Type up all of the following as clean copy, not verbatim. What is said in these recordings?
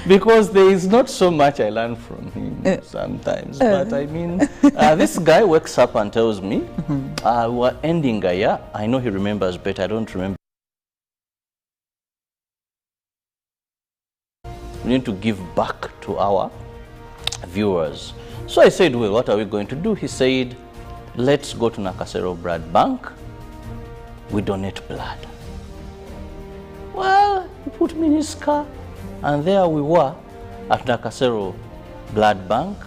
because there is not so much I learn from him sometimes. But I mean, this guy wakes up and tells me, we're ending a year. I know he remembers, but I don't remember. We need to give back to our viewers. So I said, well, what are we going to do? He said, let's go to Nakasero Blood Bank. We donate blood. Well, he put me in his car, and there we were at Nakasero Blood Bank,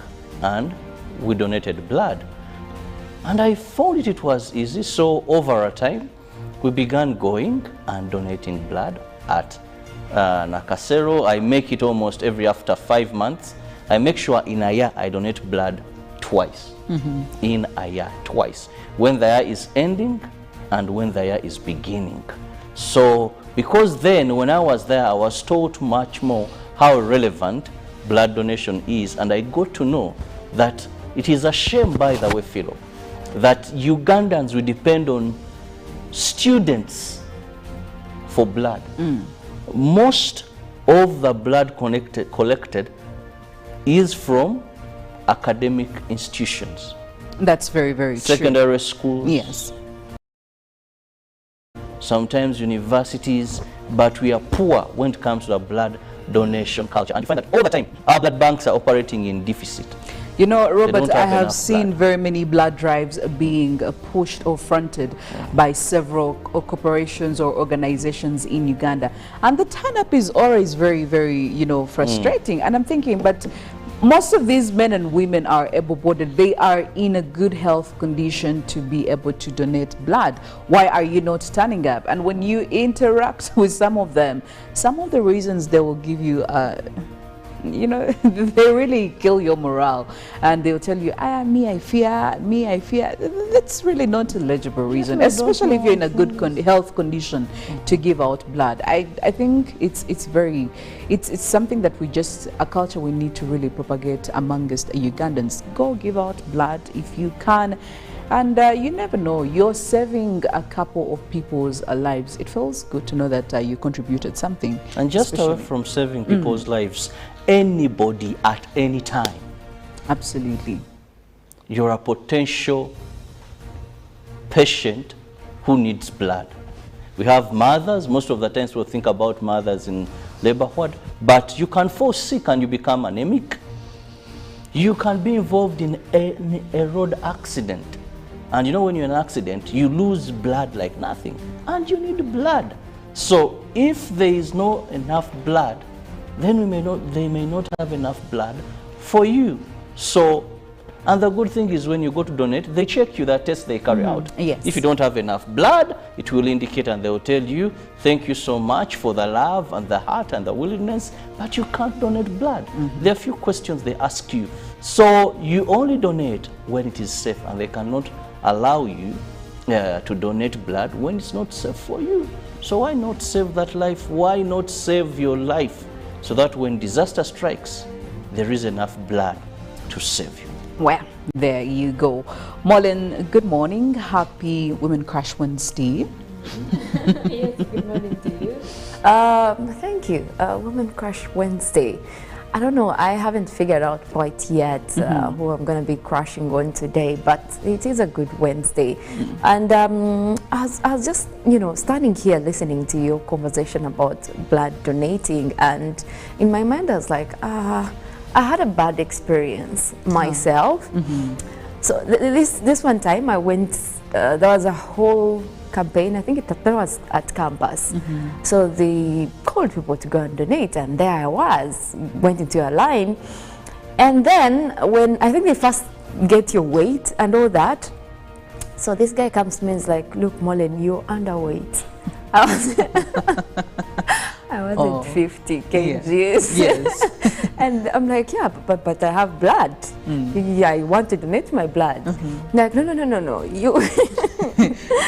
and we donated blood. And I found it was easy, so over a time, we began going and donating blood at Nakasero. I make it almost every after 5 months. I make sure in a year I donate blood twice. In a year, twice. When the year is ending and when the year is beginning. So, because then when I was there, I was taught much more how relevant blood donation is, and I got to know that it is a shame, by the way, Philo, that Ugandans will depend on students for blood. Most of the blood collected is from academic institutions. That's very, very true. Secondary schools. Yes. Sometimes universities, but we are poor when it comes to the blood donation culture. And you find that all the time, our blood banks are operating in deficit. You know, Robert, I have seen very many blood drives being pushed or fronted by several corporations or organizations in Uganda. And the turn-up is always very, very, you know, frustrating. And I'm thinking, but most of these men and women are able-bodied. They are in a good health condition to be able to donate blood. Why are you not turning up? And when you interact with some of them, some of the reasons they will give you, you know, they really kill your morale, and they'll tell you, me I fear. That's really not a legible reason, especially if you're in a good health condition to give out blood. I think it's something that we just, a culture we need to really propagate amongst Ugandans. Go give out blood if you can. And you never know, you're saving a couple of people's lives. It feels good to know that you contributed something. And just away from saving people's lives, anybody at any time. Absolutely. You're a potential patient who needs blood. We have mothers. Most of the times we'll think about mothers in labor ward, but you can fall sick and you become anemic. You can be involved in a road accident. And you know, when you're in an accident, you lose blood like nothing, and you need blood. So if there is no enough blood, then they may not have enough blood for you. So, and the good thing is when you go to donate, they check you, that test they carry out. Yes. If you don't have enough blood, it will indicate, and they will tell you, thank you so much for the love and the heart and the willingness, but you can't donate blood. There are a few questions they ask you. So you only donate when it is safe, and they cannot allow you to donate blood when it's not safe for you. So why not save that life? Why not save your life so that when disaster strikes, there is enough blood to save you? Well, there you go. Marlon, good morning. Happy Women Crush Wednesday. Yes, good morning to you. Thank you. Women Crush Wednesday. I don't know, I haven't figured out quite yet who I'm going to be crushing on today, but it is a good Wednesday. And I was just, you know, standing here listening to your conversation about blood donating, and in my mind I was like, I had a bad experience myself. So this one time I went, there was a whole campaign, I think that was at campus. So they called people to go and donate, and there I was, went into a line. And then when I think they first get your weight and all that, so this guy comes to me and is like, look, Molen, you're underweight. I wasn't 50 kgs. Yes. And I'm like, yeah, but I have blood. Yeah, I want to donate my blood. Like, no. You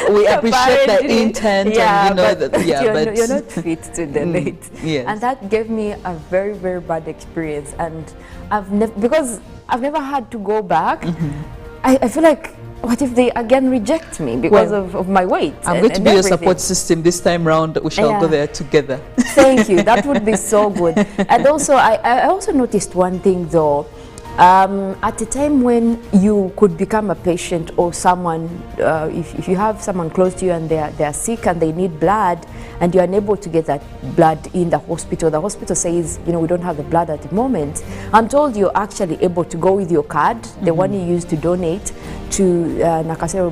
we appreciate the intent, yeah, and you know that. Yeah, but you're not fit to donate. Yes. And that gave me a very, very bad experience. And because I've never had to go back. I feel like what if they again reject me because of my weight? I'm going to be your support system this time round. We shall go there together. Thank you. That would be so good. And also, I also noticed one thing though. At a time when you could become a patient or someone, if you have someone close to you and they're sick and they need blood and you're unable to get that blood in the hospital says, you know, we don't have the blood at the moment. I'm told you're actually able to go with your card, the one you use to donate to Nakasero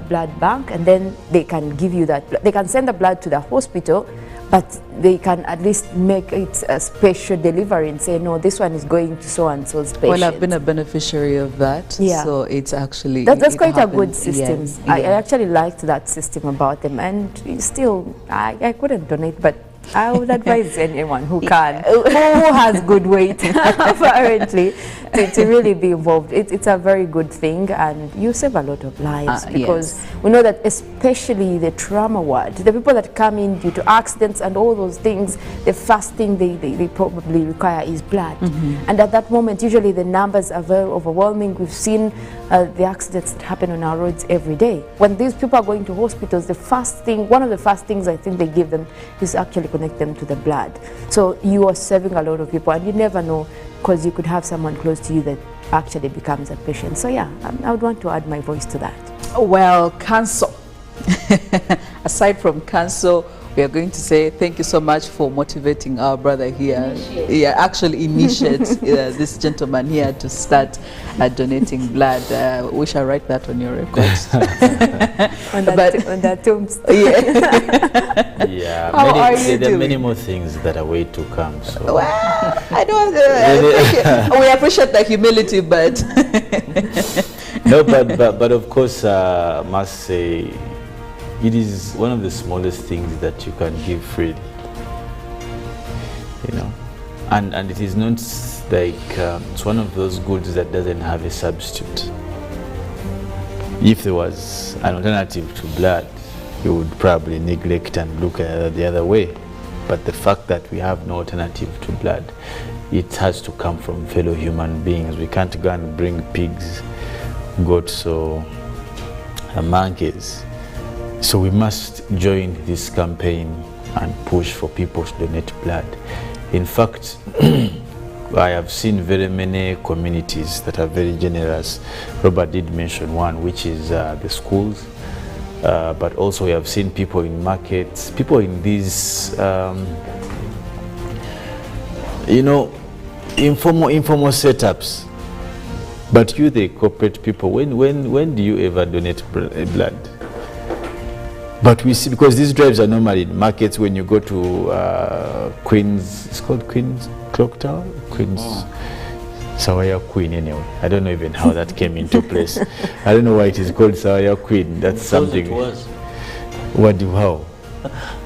Blood Bank, and then they can give you that. They can send the blood to the hospital, but they can at least make it a special delivery and say, no, this one is going to so-and-so's patient. Well, I've been a beneficiary of that, so it's actually... That's quite a good system. Yes. I actually liked that system about them, and still, I couldn't donate, but I would advise anyone who can, who has good weight, apparently, to really be involved. It's a very good thing, and you save a lot of lives, because we know that especially the trauma ward, the people that come in due to accidents and all those things, the first thing they probably require is blood. And at that moment, usually the numbers are very overwhelming. We've seen the accidents that happen on our roads every day. When these people are going to hospitals, one of the first things I think they give them is actually connect them to the blood. So you are saving a lot of people, and you never know, because you could have someone close to you that actually becomes a patient. So yeah, I would want to add my voice to that. Well, cancer. Aside from cancer, we are going to say thank you so much for motivating our brother here. Actually initiate this gentleman here to start donating blood. We shall write that on your records. on the tombs. Yeah, there are many more things that are way to come. So. Well, I don't. We appreciate the humility, but no, but of course, must say, it is one of the smallest things that you can give freely, you know, and it is not like it's one of those goods that doesn't have a substitute. If there was an alternative to blood, you would probably neglect and look at the other way. But the fact that we have no alternative to blood, it has to come from fellow human beings. We can't go and bring pigs, goats, or monkeys. So we must join this campaign and push for people to donate blood. In fact, I have seen very many communities that are very generous. Robert did mention one, which is the schools. But also we have seen people in markets, people in these, you know, informal setups. But you, the corporate people, when do you ever donate blood? But we see, because these drives are normally in markets. When you go to Queen's, it's called Queen's Clock Tower? Queen's Sawaya Queen, anyway. I don't know even how that came into place. I don't know why it is called Sawaya Queen. That's something. It was. How?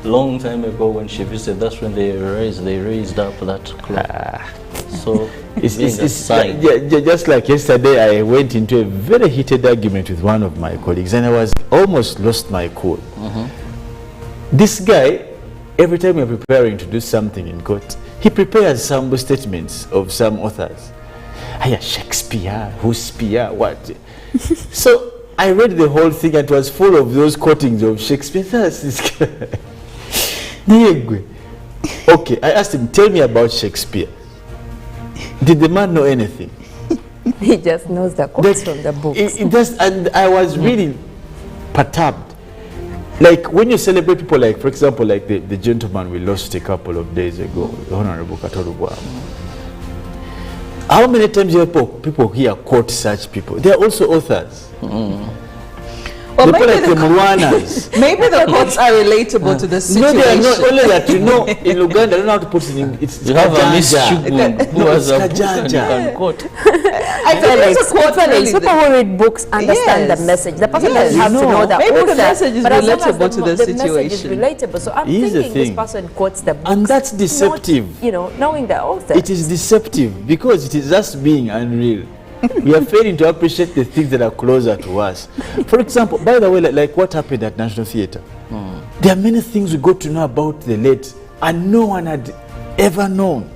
Long time ago when she visited, that's when they raised up that clock. So it's just like yesterday, I went into a very heated argument with one of my colleagues, and I was almost lost my cool. This guy, every time we're preparing to do something in court, he prepares some statements of some authors. Shakespeare, who's Spear, what? So I read the whole thing, and it was full of those quotings of Shakespeare. Okay, I asked him, tell me about Shakespeare. Did the man know anything? He just knows the quotes from the books. And I was really perturbed. Like when you celebrate people, like for example, like the gentleman we lost a couple of days ago, the Honorable Katorubwa. How many times do people here quote such people? They are also authors. Well, maybe the quotes are relatable to the situation. No, they are not. Only that, you know, in Uganda, I don't know how to put it in. It's you have a Miss Chugun who has a book and you can quote. I feel like people who read books understand the message. The person doesn't have to know the author. Maybe the message is relatable to the situation. The message is relatable. So I'm thinking this person quotes the book. And that's deceptive. Not, you know, knowing the author. It is deceptive because it is just being unreal. We are failing to appreciate the things that are closer to us. For example, by the way, like what happened at National Theatre, there are many things we got to know about the late and no one had ever known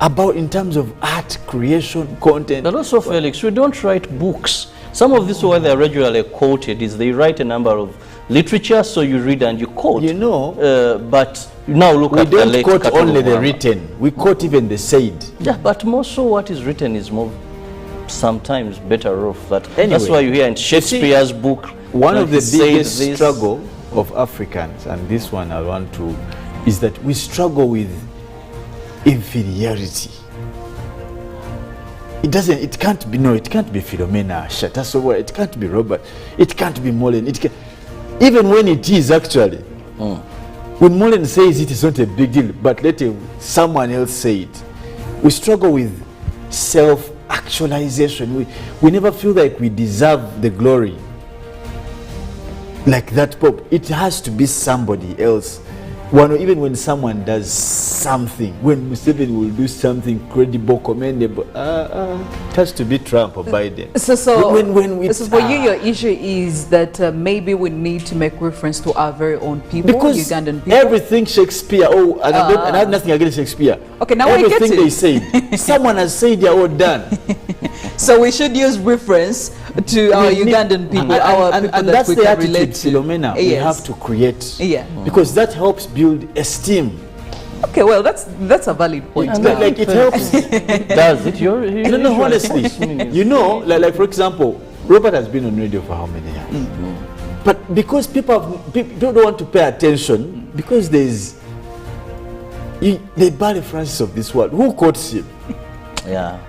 about in terms of art, creation, content. But also, Felix, we don't write books Some of these, why they are regularly quoted, is they write a number of literature, so you read and you quote. You know, but now look at the late. We don't quote only the written, we quote even the said. Yeah, but more so what is written is more sometimes better off. Anyway, that's why you hear in Shakespeare's book, one of the biggest struggle of Africans, and this one I want to, is that we struggle with inferiority. It can't be Philomena, Shatasowa, it can't be Robert, it can't be Molen, even when it is actually. When Molen says it is not a big deal, but let someone else say it. We struggle with self-actualization. We never feel like we deserve the glory. Like that Pope, it has to be somebody else. Even when someone does something, when Museveni will do something credible, commendable, it has to be Trump or Biden. So for you, your issue is that maybe we need to make reference to our very own people, because Ugandan people. Everything Shakespeare, and I have nothing against Shakespeare. Okay, now everything we get it. They said, someone has said they're all done. So we should use reference to our Ugandan people, and that's the attitude, Philomena, we have to create. Because that helps build esteem. Okay, well, that's a valid point. Like it helps. Does it? No, honestly. You know, like for example, Robert has been on radio for how many years? But because people don't want to pay attention, because there's the Barry Francis of this world, who quotes him? Yeah.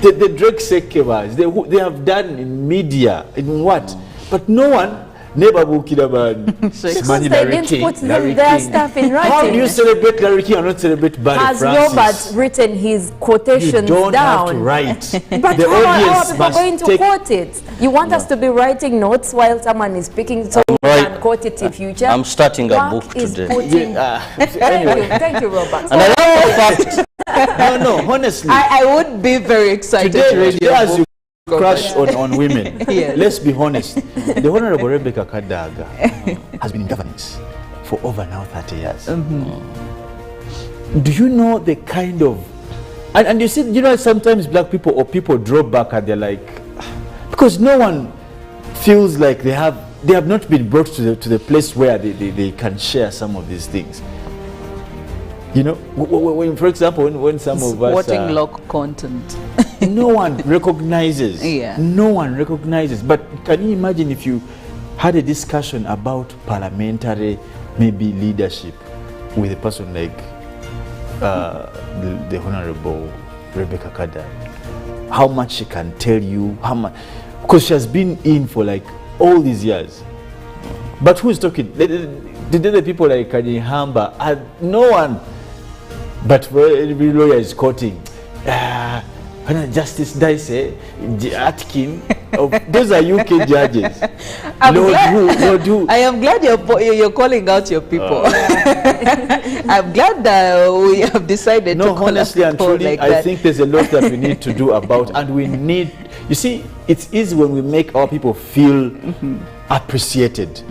The Drake Sekebas, they have done in media, in what? But no one never booked about because they didn't put their stuff in writing. How do you celebrate Larry King and not celebrate Barry Francis? Has Robert written his quotations down? You don't have to write. But the how are audience people going to quote it? You want us to be writing notes while someone is speaking so we can quote it in future? I'm starting a book today. Thank you, Robert. And I love the fact. No, honestly. I would be very excited today as you crush on women. Yes. Let's be honest. The Honorable Rebecca Kadaga has been in governance for over now 30 years. Do you know the kind of... And you see, you know, sometimes black people or people draw back and they're like... Because no one feels like they have not been brought to the place where they can share some of these things. You know, when, for example, when some of us watching local content, no one recognizes. No one recognizes. But can you imagine if you had a discussion about parliamentary, maybe leadership, with a person like the Honorable Rebecca Kada? How much she can tell you? How much? Because she has been in for like all these years. But who's talking? The people like Kanye Hamba, no one. But every lawyer is quoting Justice Dicey, Atkin. Those are UK judges. I am glad you're calling out your people. I'm glad that we have decided to call honestly and truly, like I think there's a lot that we need to do about, and we need. You see, it's easy when we make our people feel appreciated.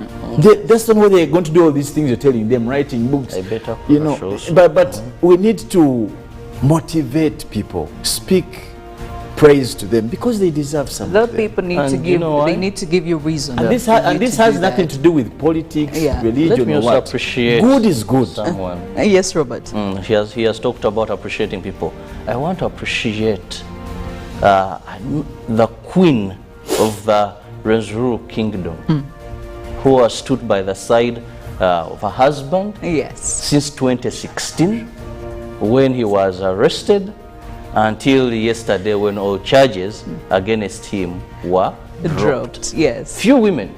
That's not what they're going to do. All these things you're telling them, writing books, you know. But we need to motivate people, speak praise to them, because they deserve something. The people need to give. They need to give you reason. And this has nothing to do with politics, religion, Let me also appreciate good is good. Someone. Yes, Robert. He has talked about appreciating people. I want to appreciate the Queen of the Renzuru Kingdom, who has stood by the side of her husband since 2016, when he was arrested, until yesterday when all charges against him were dropped. Yes. Few women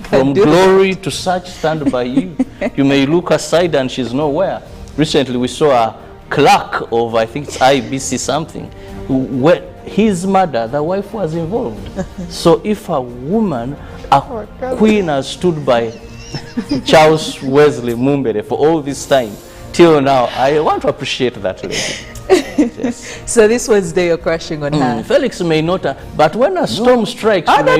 from glory to such stand by you. You may look aside and she's nowhere. Recently we saw a clerk of, I think it's IBC something, where his mother, the wife, was involved. So if a woman, a queen, has stood by Charles Wesley Mumbere for all this time till now, I want to appreciate that lady. Yes. So this Wednesday you're crashing on her. Felix may not, but when a storm strikes, no. By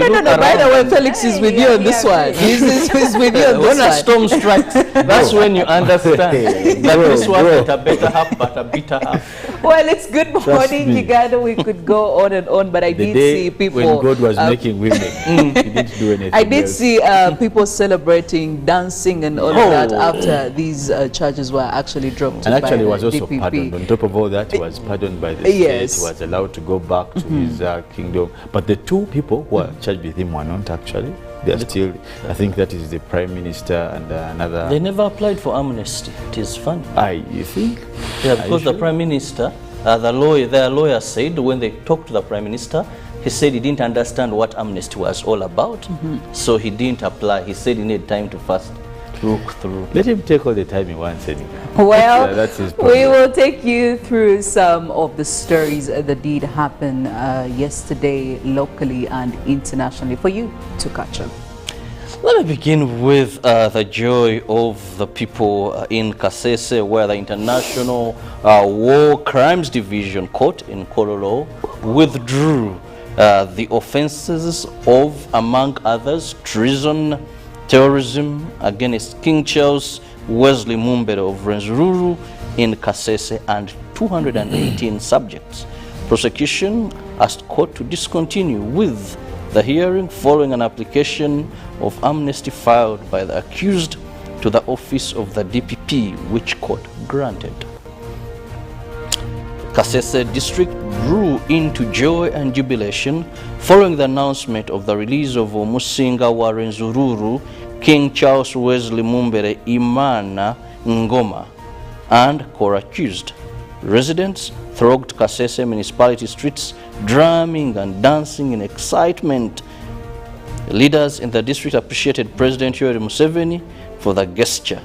the way, Felix is with you on this one. He's with you on this one. When a storm strikes, that's when you understand that this was not a better half, but a bitter half. Well, it's good morning, Uganda. We could go on and on, but I did see people... when God was making women, he didn't do anything I did else. see people celebrating, dancing and all of that after these charges were actually dropped. And actually, he was also DPP. pardoned. On top of all that, he was pardoned by the state. Yes. He was allowed to go back to his kingdom. But the two people who are charged with him were not actually. They are still, I think that is the Prime Minister and another... They never applied for amnesty. It is funny. You think? Yeah, because the Prime Minister, their lawyer said when they talked to the Prime Minister, he said he didn't understand what amnesty was all about, so he didn't apply. He said he needed time to first look through. Let him take all the time he wants anyway. Well, that's his problem. We will take you through some of the stories that did happen yesterday, locally and internationally, for you to catch up. Let me begin with the joy of the people in Kasese, where the International War Crimes Division Court in Kololo withdrew the offenses of, among others, treason, terrorism against King Charles Wesley Mumbere of Rwenzururu in Kasese and 218 subjects. Prosecution asked court to discontinue with the hearing following an application of amnesty filed by the accused to the office of the DPP, which court granted. Kasese district grew into joy and jubilation following the announcement of the release of Omusinga wa Rwenzururu, King Charles Wesley Mumbere Imana Ngoma, and co-accused. Residents thronged Kasese municipality streets, drumming and dancing in excitement. Leaders in the district appreciated President Yoweri Museveni for the gesture.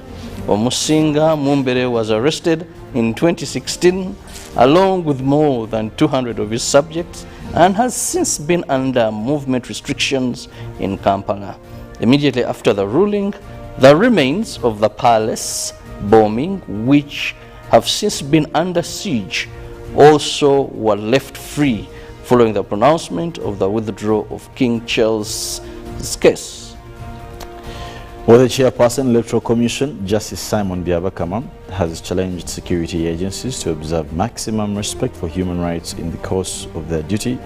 Omusinga Mumbere was arrested in 2016 along with more than 200 of his subjects and has since been under movement restrictions in Kampala. Immediately after the ruling, the remains of the palace bombing, which have since been under siege, also were left free following the pronouncement of the withdrawal of King Charles' case. Well, the chairperson, Electoral Commission, Justice Simon Byabakama, has challenged security agencies to observe maximum respect for human rights in the course of their duty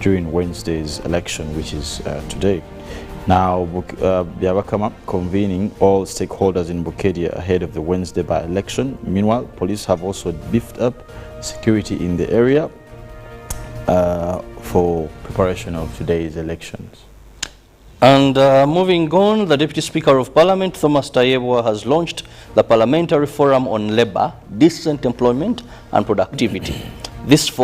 during Wednesday's election, which is today. Now, Byabakama convening all stakeholders in Bukedia ahead of the Wednesday by-election. Meanwhile, police have also beefed up security in the area for preparation of today's elections. And moving on, the Deputy Speaker of Parliament, Thomas Tayebwa, has launched the Parliamentary Forum on Labour, Decent Employment and Productivity. This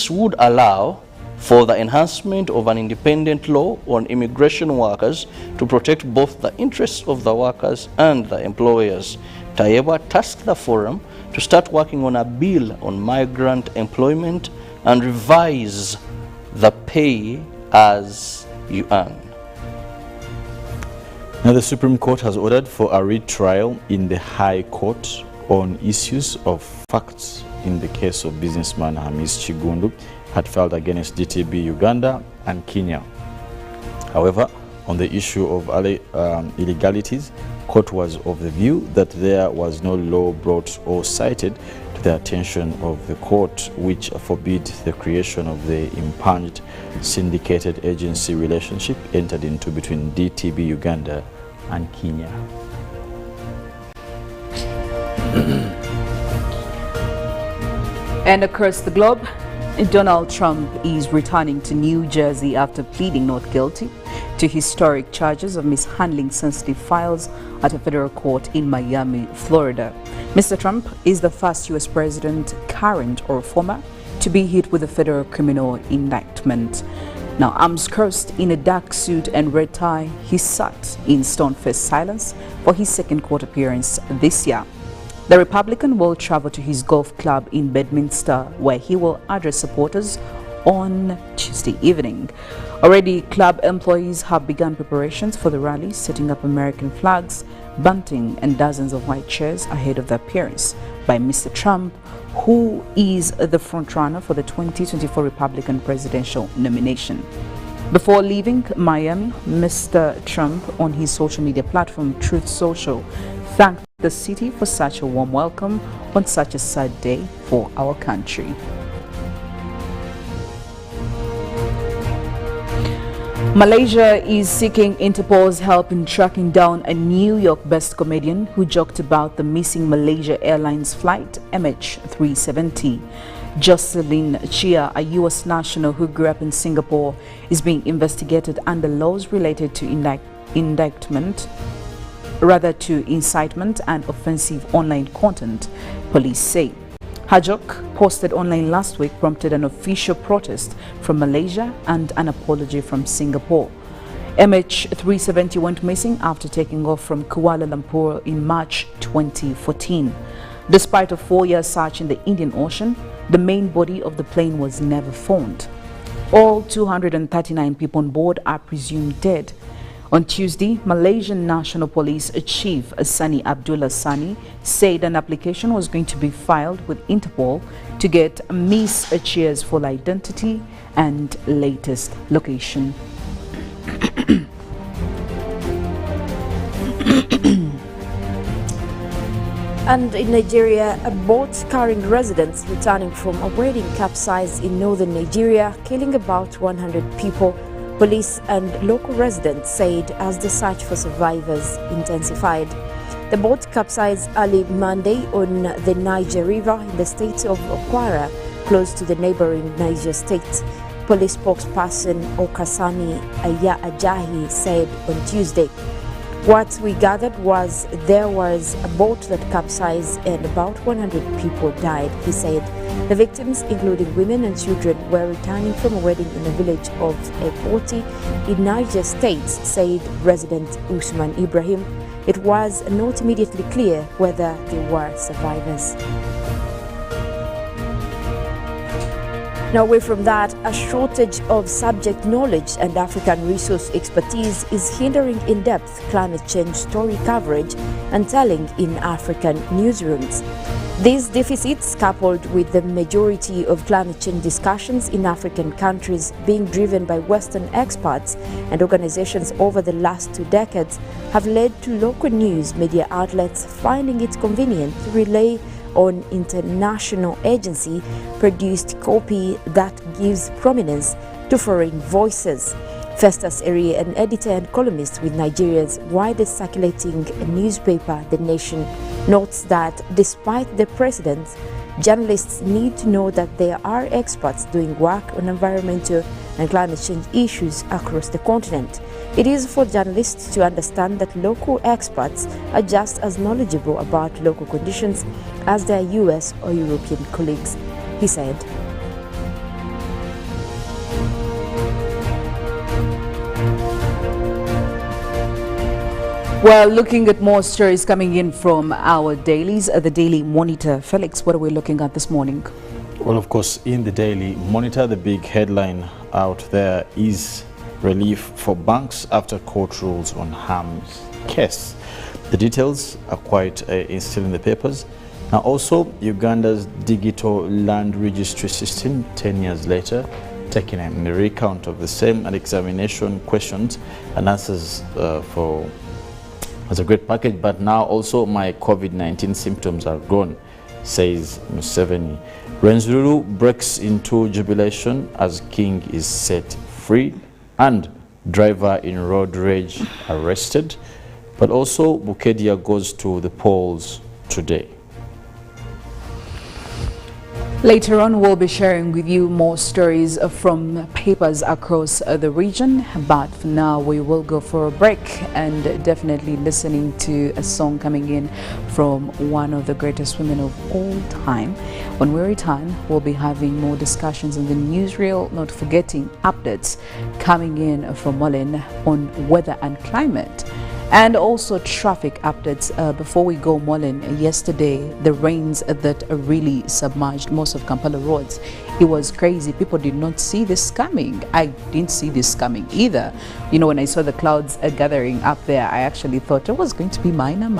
would allow for the enhancement of an independent law on immigration workers to protect both the interests of the workers and the employers. Tayebwa tasked the forum to start working on a bill on migrant employment and revise the pay as you earn. Now, the Supreme Court has ordered for a retrial in the High Court on issues of facts in the case of businessman Hamis Chigundu had filed against DTB Uganda and Kenya. However, on the issue of illegalities, court was of the view that there was no law brought or cited to the attention of the court which forbid the creation of the impunged syndicated agency relationship entered into between DTB Uganda and Kenya. And across the globe, Donald Trump is returning to New Jersey after pleading not guilty to historic charges of mishandling sensitive files at a federal court in Miami, Florida. Mr. Trump is the first U.S. president, current or former, to be hit with a federal criminal indictment. Now, arms crossed in a dark suit and red tie, he sat in stone-faced silence for his second court appearance this year. The Republican will travel to his golf club in Bedminster, where he will address supporters on Tuesday evening. Already, club employees have begun preparations for the rally, setting up American flags, bunting, and dozens of white chairs ahead of the appearance by Mr. Trump, who is the frontrunner for the 2024 Republican presidential nomination. Before leaving Miami, Mr. Trump, on his social media platform Truth Social, thanked the city for such a warm welcome on such a sad day for our country. Malaysia is seeking Interpol's help in tracking down a New York-based comedian who joked about the missing Malaysia Airlines flight MH370. Jocelyn Chia, a U.S. national who grew up in Singapore, is being investigated under laws related to incitement and offensive online content, police say. Her joke, posted online last week, prompted an official protest from Malaysia and an apology from Singapore. MH370 went missing after taking off from Kuala Lumpur in March 2014. Despite a 4-year search in the Indian Ocean, the main body of the plane was never found. All 239 people on board are presumed dead. On Tuesday, Malaysian National Police Chief Sani Abdullah Sani said an application was going to be filed with Interpol to get Miss Chia's full identity and latest location. And in Nigeria, a boat carrying residents returning from a wedding capsized in northern Nigeria, killing about 100 people. Police and local residents said as the search for survivors intensified. The boat capsized early Monday on the Niger River in the state of Kwara, close to the neighboring Niger state. Police spokesperson Okasani Aya Ajahi said on Tuesday. What we gathered was there was a boat that capsized and about 100 people died, he said. The victims, including women and children, were returning from a wedding in the village of Ekoti in Niger State, said resident Usman Ibrahim. It was not immediately clear whether they were survivors. Now, away from that, a shortage of subject knowledge and African resource expertise is hindering in-depth climate change story coverage and telling in African newsrooms. These deficits, coupled with the majority of climate change discussions in African countries being driven by Western experts and organizations over the last 2 decades, have led to local news media outlets finding it convenient to rely on international agency-produced copy that gives prominence to foreign voices. Festus Eri, an editor and columnist with Nigeria's widest circulating newspaper, The Nation, notes that despite the precedents, journalists need to know that there are experts doing work on environmental and climate change issues across the continent. It is for journalists to understand that local experts are just as knowledgeable about local conditions as their US or European colleagues, he said. Well, looking at more stories coming in from our dailies, the Daily Monitor. Felix, what are we looking at this morning? Well, of course, in the Daily Monitor, the big headline out there is relief for banks after court rules on harms case. The details are quite still in the papers. Now, also, Uganda's digital land registry system, 10 years later, taking a recount of the same and examination questions and answers as a great package, but now also my COVID-19 symptoms are gone, says Museveni. Renzululu breaks into jubilation as king is set free, and driver in road rage arrested. But also Bukedia goes to the polls today. Later on, we'll be sharing with you more stories from papers across the region. But for now, we will go for a break and definitely listening to a song coming in from one of the greatest women of all time. When we return, we'll be having more discussions on the newsreel, not forgetting updates coming in from Mullen on weather and climate. And also traffic updates. Before we go, Molin, yesterday the rains that really submerged most of Kampala roads, it was crazy. People did not see this coming. I didn't see this coming either. You know, when I saw the clouds gathering up there, I actually thought it was going to be minor,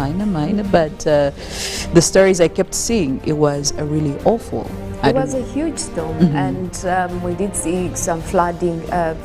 but the stories I kept seeing, it was really awful. It was a huge storm, and we did see some flooding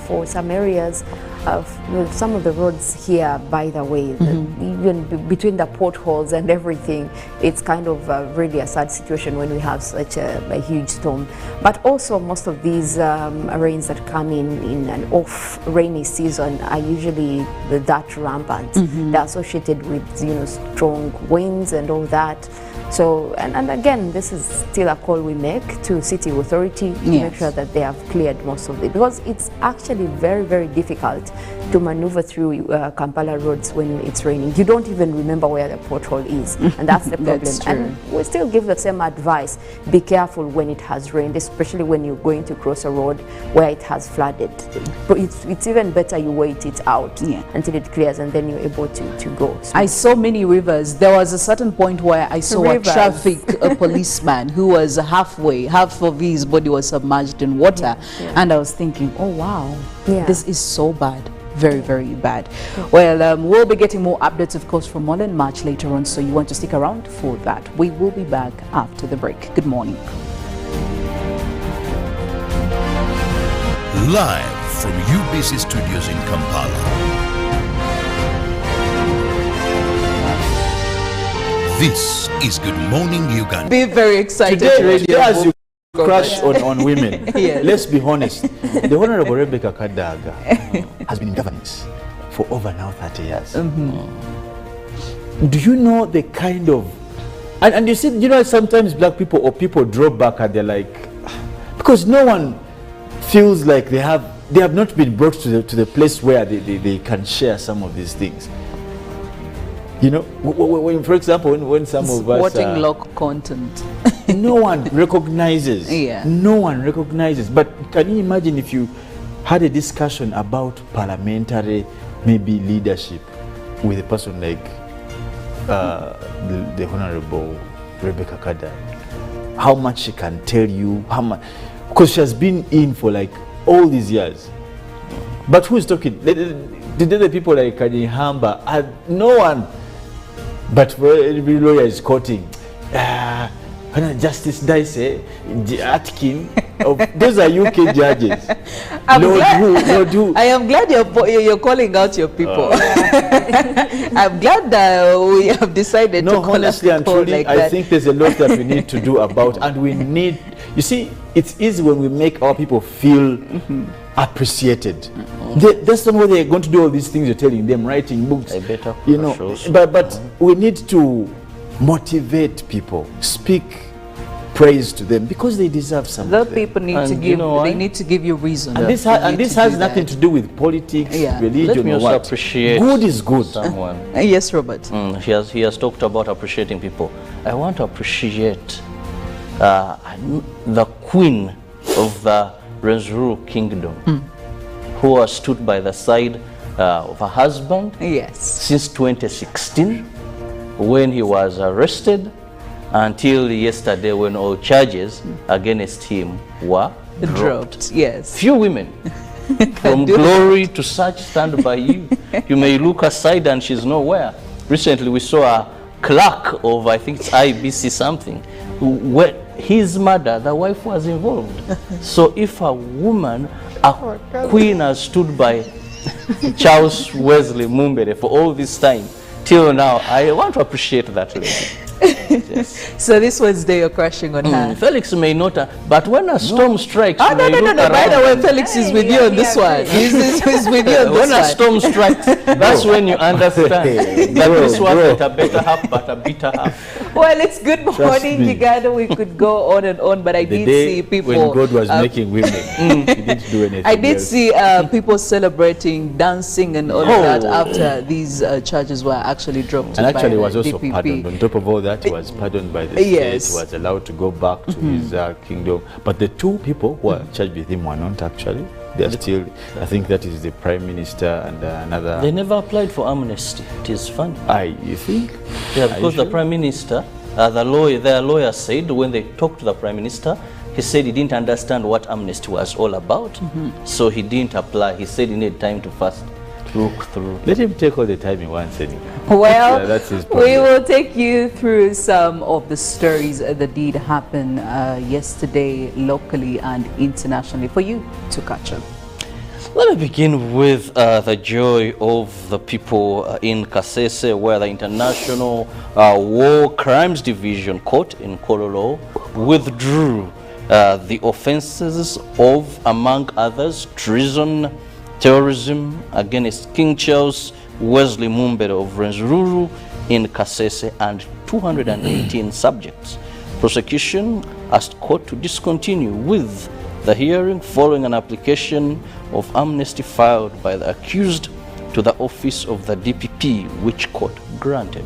for some areas. some of the roads here, by the way, even between the potholes and everything, it's kind of really a sad situation when we have such a huge storm. But also most of these rains that come in an off rainy season are usually that rampant. They're associated with strong winds and all that. So, and again, this is still a call we make to city authority to make sure that they have cleared most of it, because it's actually very, very difficult to maneuver through Kampala roads when it's raining. You don't even remember where the pothole is, and that's the problem. That's true. And we still give the same advice: be careful when it has rained, especially when you're going to cross a road where it has flooded. But it's even better you wait it out until it clears, and then you're able to go. So I saw many rivers. There was a certain point where I saw a traffic policeman who was half of his body was submerged in water, and I was thinking, oh wow, this is so bad. Very, very bad. Well, we'll be getting more updates, of course, from Molen March later on, so you want to stick around for that. We will be back after the break. Good morning. Live from UBC Studios in Kampala. This is Good Morning Uganda. Be very excited. Today, as you crush on women, let's be honest. The Honorable Rebecca Kadaga has been in governance for over now 30 years. Do you know the kind of... And you see, sometimes black people or people draw back and they're like... Because no one feels like they have not been brought to the place where they can share some of these things. When, for example, when some of us supporting local content, no one recognizes. No one recognizes. But can you imagine if you had a discussion about parliamentary, maybe leadership, with a person like the Honorable Rebecca Kada, how much she can tell you, how much, because she has been in for like all these years. But who is talking? The people like Hamba, no one. But every lawyer is quoting Justice Dice, Atkin. Those are UK judges. I am glad you're calling out your people. I'm glad that we have decided to call honestly and truly, like I that. think there's a lot that we need to do about, and we need. You see, it's easy when we make our people feel appreciated. That's not what they're going to do. All these things you're telling them, writing books, but we need to motivate people, speak praise to them, because they deserve something. The people need to give. They need to give you reason. And this has nothing to do with politics, religion. Let me or also what. appreciate good is good. Someone. Yes, Robert. He has talked about appreciating people. I want to appreciate the queen of the Renzuru kingdom, who has stood by the side of her husband since 2016, when he was arrested, until yesterday when all charges against him were dropped. Yes. Few women from glory to such stand by you. You may look aside and she's nowhere. Recently we saw a clerk of, I think it's IBC something, where his mother, the wife, was involved. So if a woman, a queen, has stood by Charles Wesley Mumbere for all this time till now, I want to appreciate that lady. Yes. So this Wednesday you're crashing on her. Felix may not, but when a storm strikes, no. By the way, Felix is with you on this one. He's with you on this one. When a storm strikes, that's when you understand that this one got a better half, but a bitter half. Well, it's Good Morning Uganda. We could go on and on, but I did see people. When God was making women, he didn't do anything. I did see people celebrating, dancing, and all of that after these charges were actually dropped. And actually, was also DPP. pardoned. On top of all that, he was pardoned by the state. He was allowed to go back to his kingdom. But the two people who are charged with him were not actually. They are still. I think that is the Prime Minister and another. They never applied for amnesty. It is funny. You think? Yeah, because the Prime Minister, their lawyer said when they talked to the Prime Minister, he said he didn't understand what amnesty was all about, so he didn't apply. He said he needed time to first look through. Let him take all the time he wants anyway. Well, that's his problem. We will take you through some of the stories that did happen yesterday, locally and internationally, for you to catch up. Let me begin with the joy of the people in Kasese, where the International War Crimes Division Court in Kololo withdrew the offenses of, among others, treason, terrorism against King Charles Wesley Mumbere of Rwenzururu in Kasese and 218 subjects. Prosecution asked court to discontinue with the hearing following an application of amnesty filed by the accused to the office of the DPP, which court granted.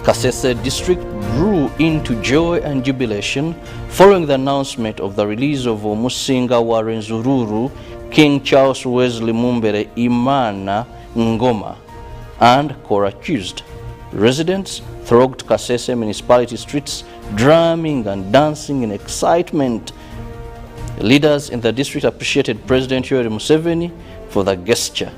Kasese district grew into joy and jubilation following the announcement of the release of Omusinga wa Rwenzururu, King Charles Wesley Mumbere Imana Ngoma, and co-accused. Residents thronged Kasese municipality streets, drumming and dancing in excitement. Leaders in the district appreciated President Yoweri Museveni for the gesture.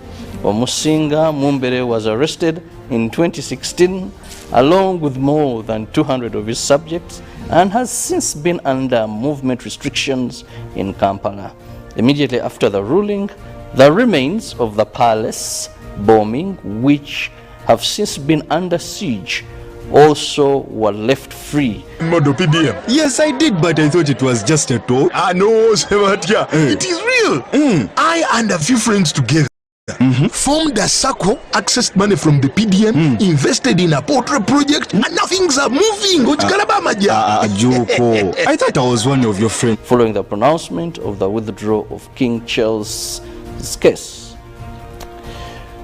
Omusinga Mumbere was arrested in 2016 along with more than 200 of his subjects and has since been under movement restrictions in Kampala. Immediately after the ruling, the remains of the palace bombing, which have since been under siege, also were left free. Model PDM. Yes, I did, but I thought it was just a talk. No, Sebatia. It is real. I and a few friends together formed a circle, accessed money from the PDM, invested in a portrait project, and now things are moving. Joko. I thought I was one of your friends. Following the pronouncement of the withdrawal of King Charles' case.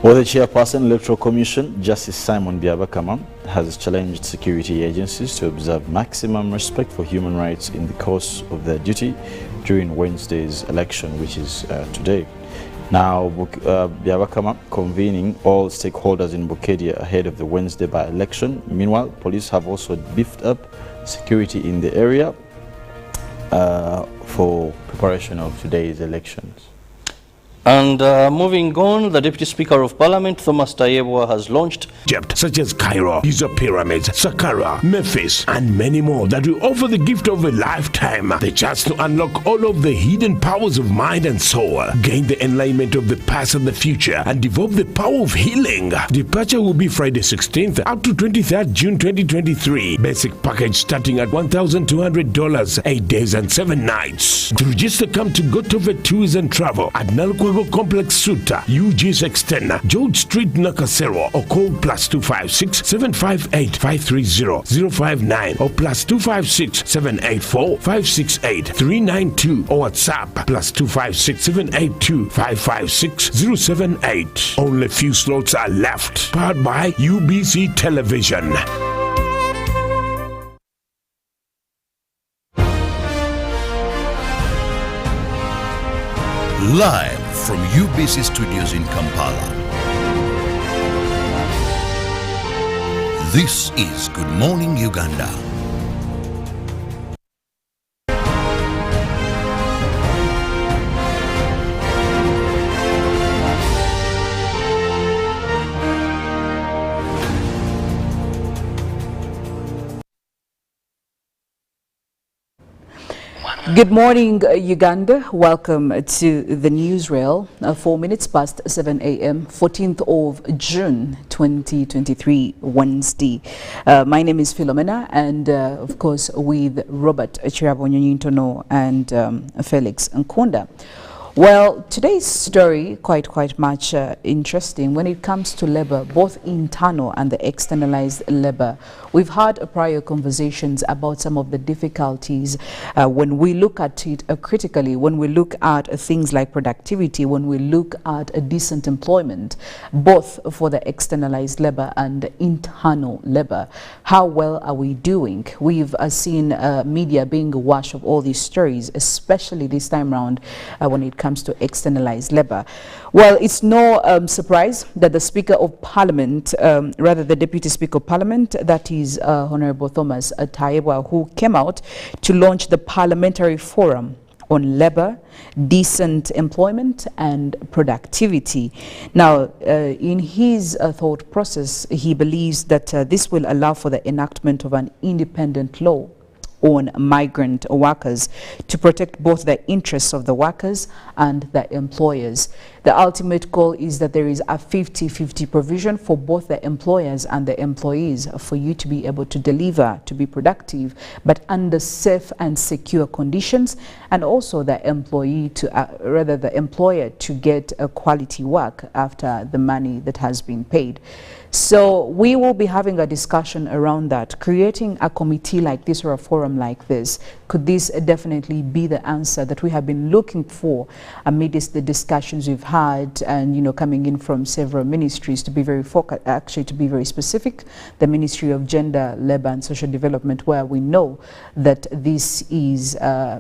Well, the chairperson, Electoral Commission, Justice Simon Byabakama, has challenged security agencies to observe maximum respect for human rights in the course of their duty during Wednesday's election, which is today. Now, Byabakama convening all stakeholders in Bukedia ahead of the Wednesday by-election. Meanwhile, police have also beefed up security in the area for preparation of today's elections. And moving on, the Deputy Speaker of Parliament, Thomas Tayebwa, has launched Egypt, such as Cairo, Giza Pyramids, Saqqara, Memphis, and many more that will offer the gift of a lifetime, the chance to unlock all of the hidden powers of mind and soul, gain the enlightenment of the past and the future, and develop the power of healing. Departure will be Friday 16th up to 23rd June 2023. Basic package starting at $1,200, 8 days and 7 nights. To register, come to Gotove Tours and Travel at Nalkwego Complex Suta, UG's Extender, George Street, Nakasero, or call +256 758 530 059 or +256 784 568 392 or WhatsApp +256 782 556 078. Only few slots are left. Powered by UBC Television. Live from UBC Studios in Kampala. This is Good Morning Uganda. Good morning, Uganda. Welcome to the newsreel. 4 minutes past 7 a.m., 14th of June, 2023, Wednesday. My name is Philomena, and of course, with Robert Chirabonyonyintono and Felix Nkonda. Well, today's story quite much interesting when it comes to labor, both internal and the externalized labor. We've had prior conversations about some of the difficulties when we look at it critically, when we look at things like productivity, when we look at a decent employment, both for the externalized labor and internal labor. How well are we doing? We've seen media being awash of all these stories, especially this time around when it comes to externalized labor. Well, it's no surprise that the Speaker of Parliament, rather the Deputy Speaker of Parliament, that is Honorable Thomas Tayebwa, who came out to launch the Parliamentary Forum on labor, decent employment and productivity. Now, in his thought process, he believes that this will allow for the enactment of an independent law on migrant workers to protect both the interests of the workers and the employers. The ultimate goal is that there is a 50-50 provision for both the employers and the employees for you to be able to deliver, to be productive, but under safe and secure conditions, and also the employee to, rather the employer to get a quality work after the money that has been paid. So we will be having a discussion around that. Creating a committee like this or a forum like this, could this definitely be the answer that we have been looking for amidst the discussions we've had, and you know, coming in from several ministries, to be very focused, actually to be very specific, the Ministry of Gender, Labour and Social Development, where we know that this is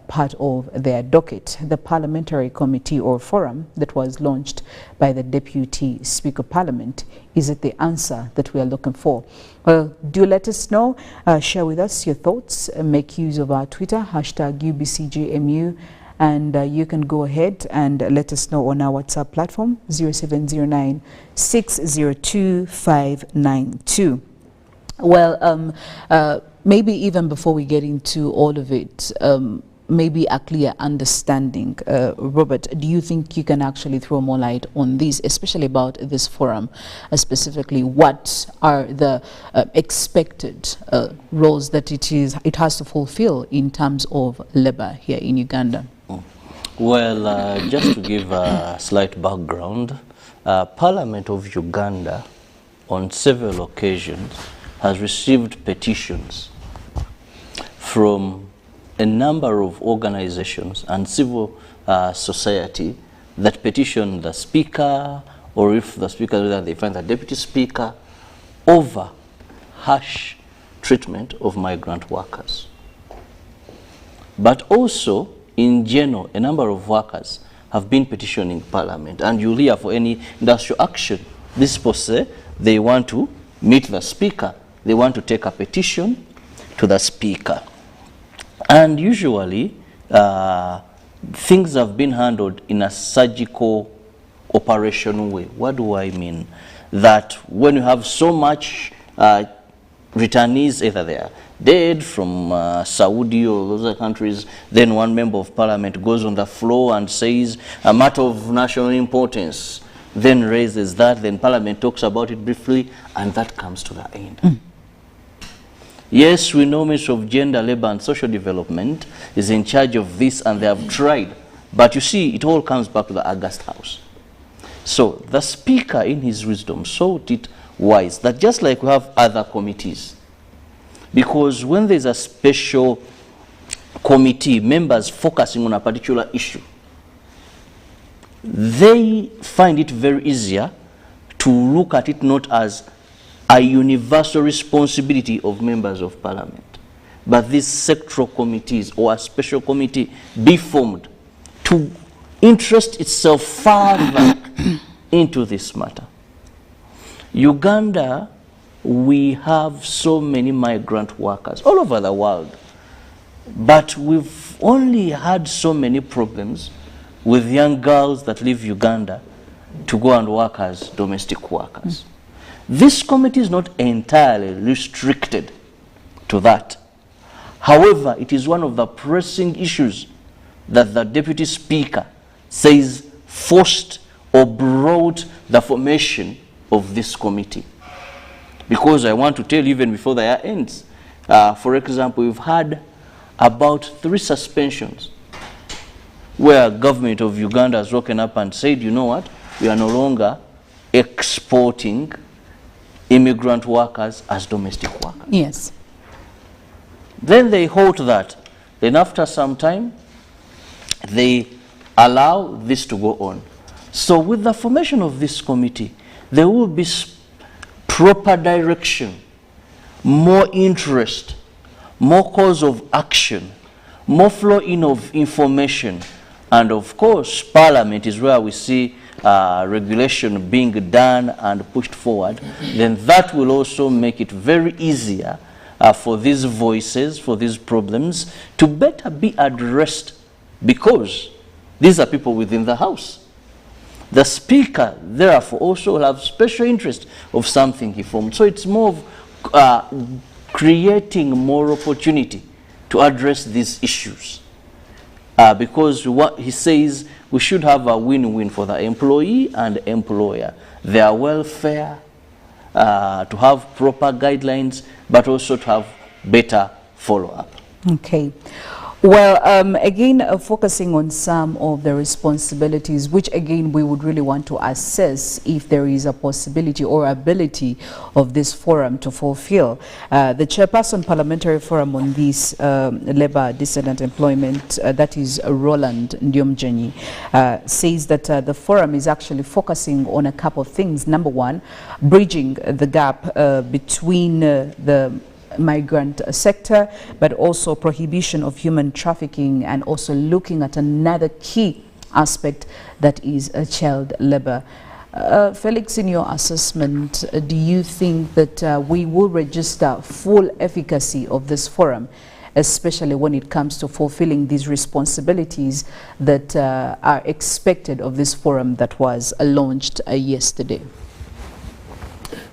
part of their docket. The Parliamentary Committee or Forum that was launched by the Deputy Speaker of Parliament, is it the answer that we are looking for? Well, do let us know, share with us your thoughts, make use of our Twitter, #UBCGMU, and you can go ahead and let us know on our WhatsApp platform, 0709 602 592. Well, maybe even before we get into all of it, maybe a clear understanding. Robert, do you think you can actually throw more light on this, especially about this forum, specifically what are the expected roles that it has to fulfill in terms of labor here in Uganda? Well, just to give a slight background, Parliament of Uganda on several occasions has received petitions from a number of organizations and civil society that petition the speaker, or if the speaker, they find the deputy speaker, over harsh treatment of migrant workers. But also, in general, a number of workers have been petitioning Parliament, and you'll hear for any industrial action, these people say they want to meet the speaker, they want to take a petition to the speaker. And usually, things have been handled in a surgical, operational way. What do I mean? That when you have so much returnees, either they are dead from Saudi or other countries, then one member of Parliament goes on the floor and says a matter of national importance, then raises that, then Parliament talks about it briefly, and that comes to the end. Yes, we know Ministry of Gender, Labour and Social Development is in charge of this, and they have tried. But you see, it all comes back to the August House. So the Speaker, in his wisdom, thought it wise that just like we have other committees, because when there's a special committee, members focusing on a particular issue, they find it very easier to look at it not as a universal responsibility of members of Parliament, but these sectoral committees or a special committee be formed to interest itself further into this matter. Uganda, we have so many migrant workers all over the world, but we've only had so many problems with young girls that leave Uganda to go and work as domestic workers. This committee is not entirely restricted to that. However, it is one of the pressing issues that the Deputy Speaker says forced or brought the formation of this committee. Because I want to tell you, even before the year ends, for example, we've had about 3 suspensions where government of Uganda has woken up and said, you know what, we are no longer exporting immigrant workers as domestic workers. Yes. Then they halt that. Then after some time, they allow this to go on. So with the formation of this committee, there will be proper direction, more interest, more cause of action, more flow in of information, and of course, Parliament is where we see regulation being done and pushed forward. Then that will also make it very easier for these voices, for these problems, to better be addressed, because these are people within the House. The Speaker, therefore, also will have special interest of something he formed. So it's more of creating more opportunity to address these issues. Because what he says, we should have a win-win for the employee and employer, their welfare, to have proper guidelines, but also to have better follow-up. Okay. Well, again, focusing on some of the responsibilities, which again we would really want to assess if there is a possibility or ability of this forum to fulfill. The chairperson Parliamentary Forum on this labor descendant employment, that is Roland Ndiomjenyi, says that the forum is actually focusing on a couple of things. Number one, bridging the gap between the migrant sector, but also prohibition of human trafficking, and also looking at another key aspect, that is child labor. Felix, in your assessment, do you think that we will register full efficacy of this forum, especially when it comes to fulfilling these responsibilities that are expected of this forum that was launched yesterday?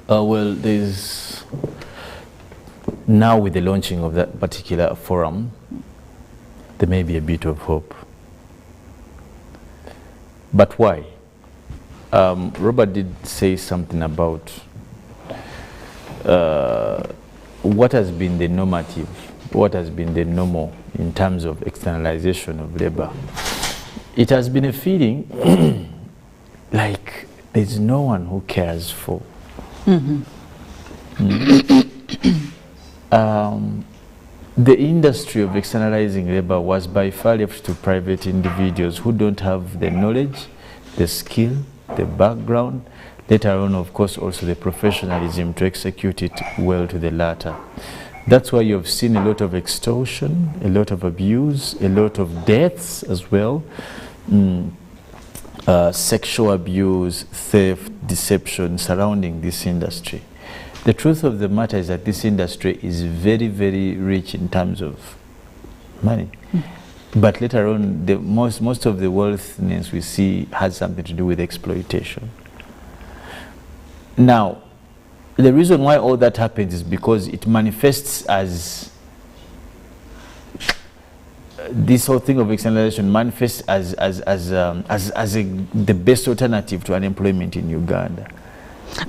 Well, there's now, with the launching of that particular forum, there may be a bit of hope. But why? Robert did say something about what has been the normative, what has been the normal in terms of externalization of labor. It has been a feeling like there's no one who cares for. The industry of externalizing labor was by far left to private individuals who don't have the knowledge, the skill, the background, let alone, of course, also the professionalism to execute it well to the latter. That's why you've seen a lot of extortion, a lot of abuse, a lot of deaths as well, sexual abuse, theft, deception surrounding this industry. The truth of the matter is that this industry is very, very rich in terms of money. But later on, most of the wealthiness we see has something to do with exploitation. Now, the reason why all that happens is because it manifests as this whole thing of externalization manifests as the best alternative to unemployment in Uganda.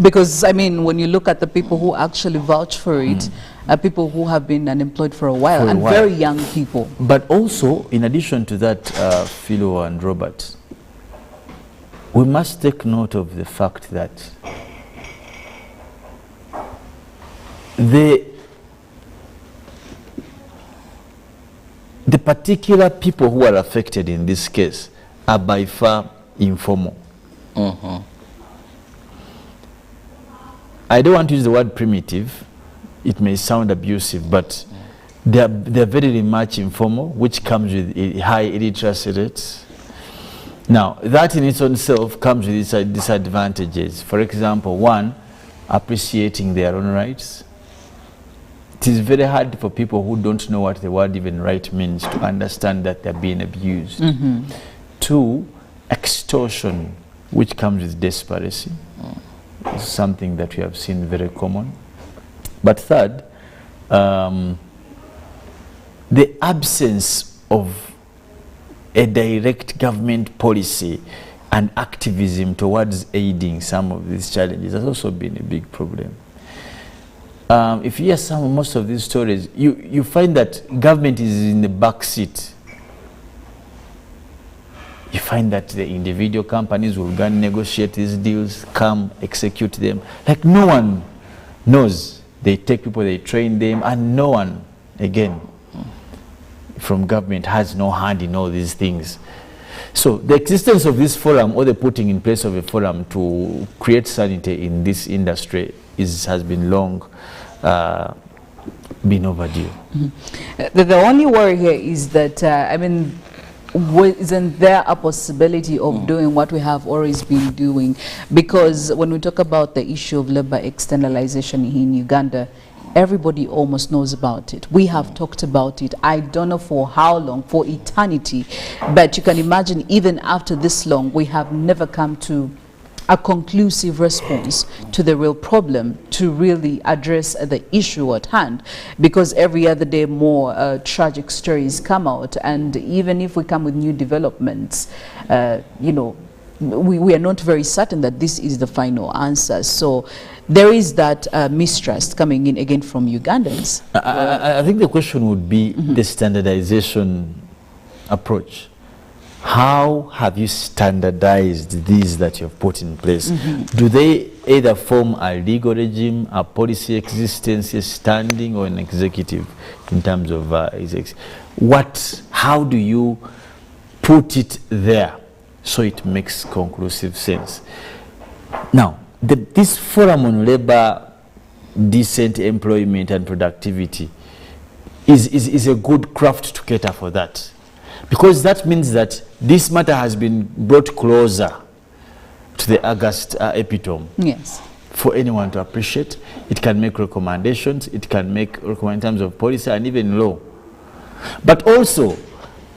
Because, I mean, when you look at the people who actually vouch for it, are people who have been unemployed for a while, very young people. But also, in addition to that, Philo and Robert, we must take note of the fact that the particular people who are affected in this case are by far informal. I don't want to use the word primitive. It may sound abusive, but they're very much informal, which comes with high illiteracy rates. Now, that in its own self comes with its disadvantages. For example, one, appreciating their own rights. It is very hard for people who don't know what the word even right means to understand that they're being abused. Two, extortion, which comes with desperation. It's something that we have seen very common. But third, the absence of a direct government policy and activism towards aiding some of these challenges has also been a big problem. If you hear most of these stories, you find that government is in the back seat. You find that the individual companies will go and negotiate these deals, come, execute them. Like no one knows. They take people, they train them, and no one, again, from government has no hand in all these things. So the existence of this forum, or the putting in place of a forum to create sanity in this industry has been long been overdue. The only worry here is that, I mean, isn't there a possibility of doing what we have always been doing? Because when we talk about the issue of labor externalization in Uganda, everybody almost knows about it. We have talked about it, I don't know for how long, for eternity. But you can imagine, even after this long, we have never come to a conclusive response to the real problem, to really address the issue at hand, because every other day more tragic stories come out, and even if we come with new developments, you know, we are not very certain that this is the final answer. So there is that mistrust coming in again from Ugandans. I think the question would be the standardization approach. How have you standardized these that you have put in place? Do they either form a legal regime, a policy existence, a standing, or an executive in terms of how do you put it there so it makes conclusive sense? Now, this forum on labor, decent employment and productivity is a good craft to cater for that. Because that means that this matter has been brought closer to the August epitome. Yes. For anyone to appreciate. It can make recommendations, it can make recommendations in terms of policy and even law. But also,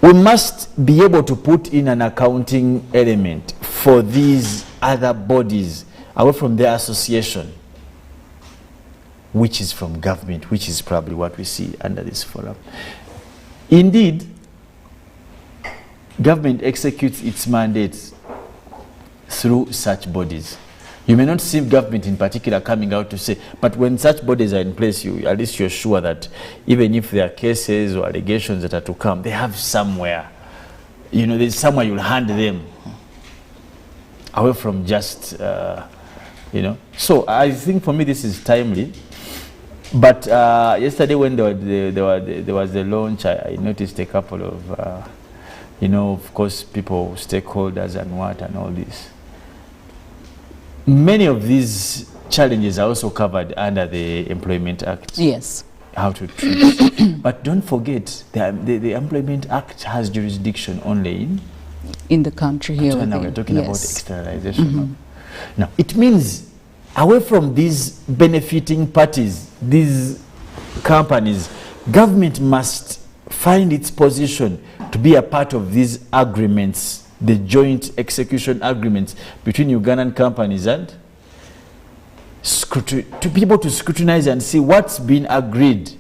we must be able to put in an accounting element for these other bodies away from their association, which is from government, which is probably what we see under this forum. Indeed, government executes its mandates through such bodies. You may not see government in particular coming out to say, but when such bodies are in place, at least you're sure that even if there are cases or allegations that are to come, they have somewhere, you know, there's somewhere you'll hand them away from just, you know. So I think for me this is timely. But yesterday when there was the launch, I noticed a couple of, you know, of course, people, stakeholders and what and all this. Many of these challenges are also covered under the Employment Act. Yes. How to treat. But don't forget, the Employment Act has jurisdiction only in the country here. So now we're talking about externalization. Now, it means away from these benefiting parties, these companies, government must find its position to be a part of these agreements, the joint execution agreements between Ugandan companies, and to be able to scrutinize and see what's been agreed.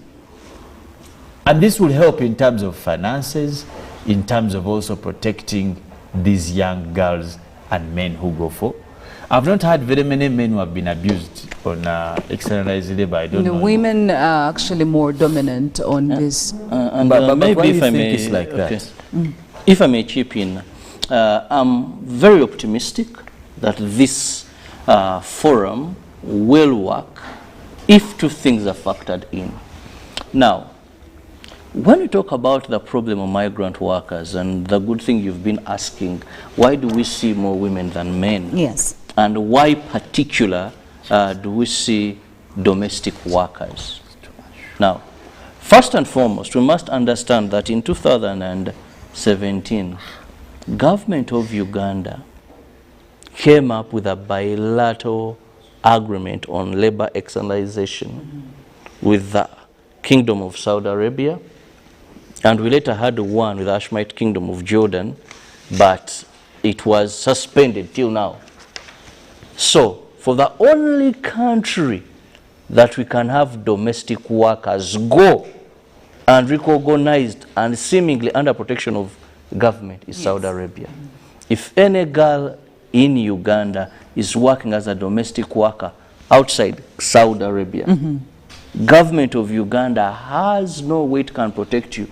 And this will help in terms of finances, in terms of also protecting these young girls and men who go for. I've not had very many men who have been abused on externalized labor. I don't know. The women are actually more dominant on this. But maybe if I may, it's like that? If I may chip in, I'm very optimistic that this forum will work if two things are factored in. Now, when we talk about the problem of migrant workers and the good thing you've been asking, why do we see more women than men? Yes. And why particular do we see domestic workers? Now, first and foremost, we must understand that in 2017, government of Uganda came up with a bilateral agreement on labor externalization with the Kingdom of Saudi Arabia, and we later had one with the Hashemite Kingdom of Jordan, but it was suspended till now. So, for the only country that we can have domestic workers go and recognized and seemingly under protection of government is Saudi Arabia. If any girl in Uganda is working as a domestic worker outside Saudi Arabia, government of Uganda has no way it can protect you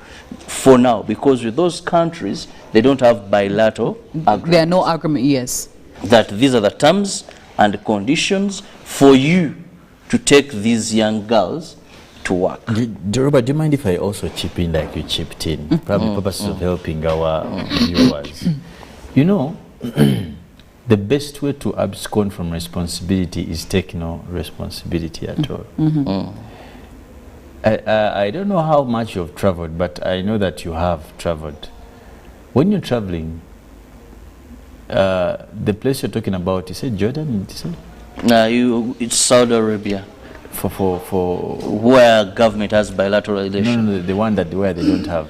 for now, because with those countries, they don't have bilateral agreements. There are no agreement, yes. That these are the terms and conditions for you to take these young girls to work. Robert, do you mind if I also chip in like you chipped in? Probably purposes of helping our viewers. You know, the best way to abscond from responsibility is take no responsibility at all. I don't know how much you've traveled, but I know that you have traveled. When you're traveling, the place you're talking about, you said Jordan? It's Saudi Arabia. For where government has bilateral relations. No, the one where they don't have.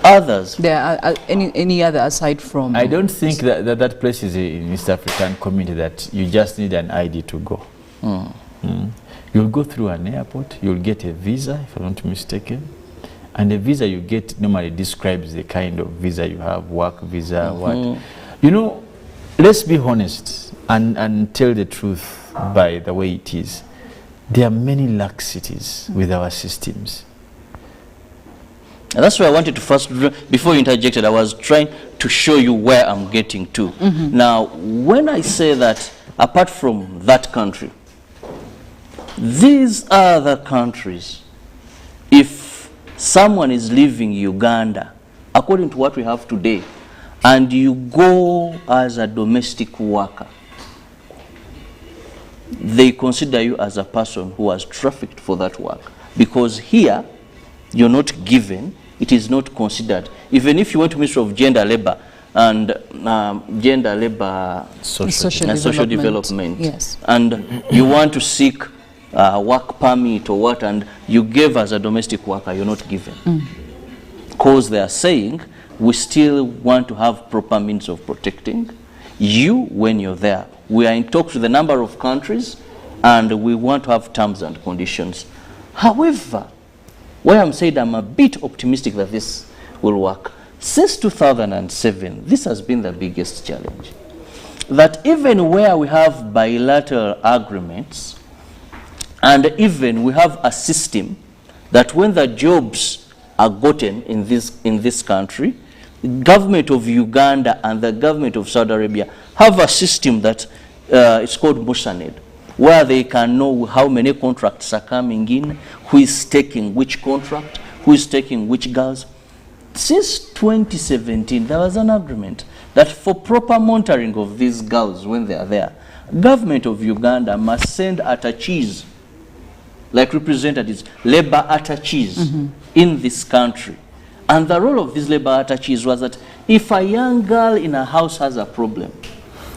others? There are any other aside from... I don't think that place is in East African community that you just need an ID to go. You'll go through an airport, you'll get a visa, if I'm not mistaken. And the visa you get normally describes the kind of visa you have, work visa, what. You know, let's be honest and tell the truth by the way it is. There are many laxities with our systems. And that's why I wanted to first, before you interjected, I was trying to show you where I'm getting to. Now, when I say that, apart from that country, these other countries, if someone is leaving Uganda, according to what we have today, and you go as a domestic worker, they consider you as a person who was trafficked for that work. Because here, you're not given, it is not considered. Even if you went to Ministry of Gender, Labor, and Social Development, yes, and you want to seek work permit or what, and you gave as a domestic worker, you're not given. Because they are saying, we still want to have proper means of protecting you when you're there. We are in talks with a number of countries, and we want to have terms and conditions. However, where I'm saying I'm a bit optimistic that this will work, since 2007, this has been the biggest challenge. That even where we have bilateral agreements, and even we have a system that when the jobs are gotten in this country, the government of Uganda and the government of Saudi Arabia have a system that it's called Musaned, where they can know how many contracts are coming in, who is taking which contract, who is taking which girls. Since 2017, there was an agreement that for proper monitoring of these girls when they are there, government of Uganda must send attaches, like representatives, labor attaches in this country. And the role of these labor attaches was that if a young girl in a house has a problem,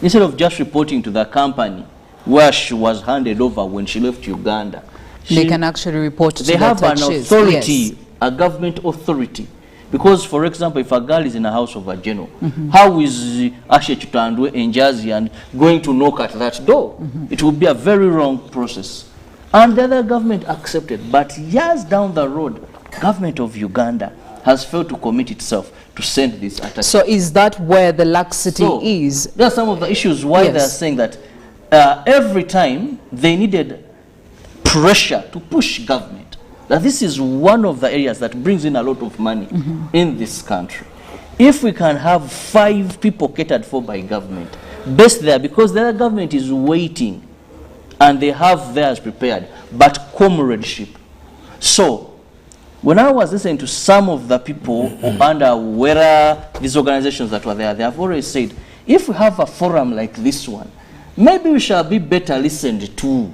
instead of just reporting to the company where she was handed over when she left Uganda, they can actually report to the attaches. They have an authority, a government authority. Because, for example, if a girl is in a house of a general, how is Ashe Chitandwe and Jazzy and going to knock at that door? It would be a very wrong process. And the other government accepted. But years down the road, government of Uganda has failed to commit itself to send this attack. So is that where the laxity is? There are some of the issues why they are saying that every time they needed pressure to push government. That this is one of the areas that brings in a lot of money in this country. If we can have 5 people catered for by government, best there, because the other government is waiting and they have theirs prepared, but comradeship. So, when I was listening to some of the people under whether these organizations that were there, they have always said, if we have a forum like this one, maybe we shall be better listened to,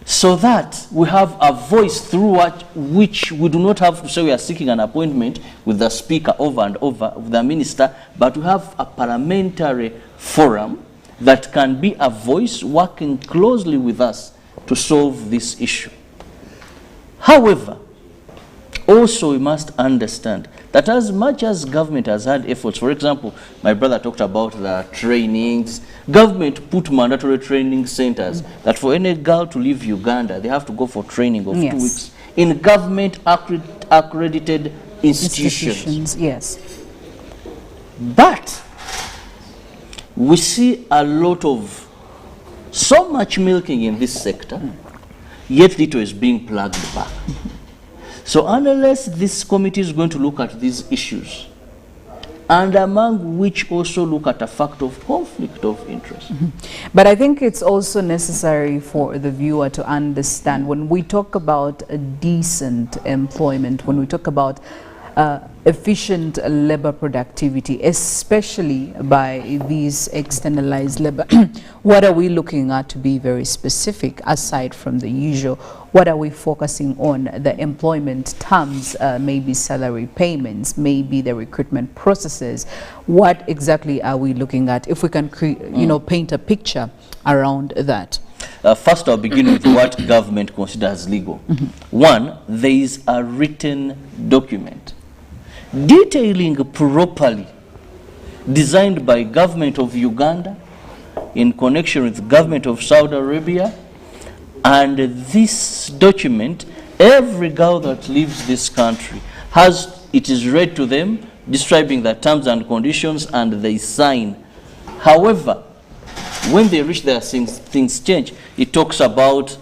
so that we have a voice through which we do not have to say we are seeking an appointment with the speaker over and over, with the minister, but we have a parliamentary forum that can be a voice working closely with us to solve this issue. However, also we must understand that as much as government has had efforts, for example, my brother talked about the trainings, government put mandatory training centers that for any girl to leave Uganda, they have to go for training of 2 weeks in government accredited institutions. Yes. But we see a lot of so much milking in this sector, yet little is being plugged back. So unless this committee is going to look at these issues, and among which also look at a fact of conflict of interest. But I think it's also necessary for the viewer to understand when we talk about a decent employment, when we talk about efficient labor productivity, especially by these externalized labor, what are we looking at to be very specific aside from the usual? What are we focusing on? The employment terms, maybe salary payments, maybe the recruitment processes. What exactly are we looking at? If we can, paint a picture around that. First, I'll begin with what government considers legal. One, there is a written document detailing properly, designed by government of Uganda in connection with government of Saudi Arabia. And this document, every girl that leaves this country it is read to them, describing the terms and conditions, and they sign. However, when they reach there, things change. It talks about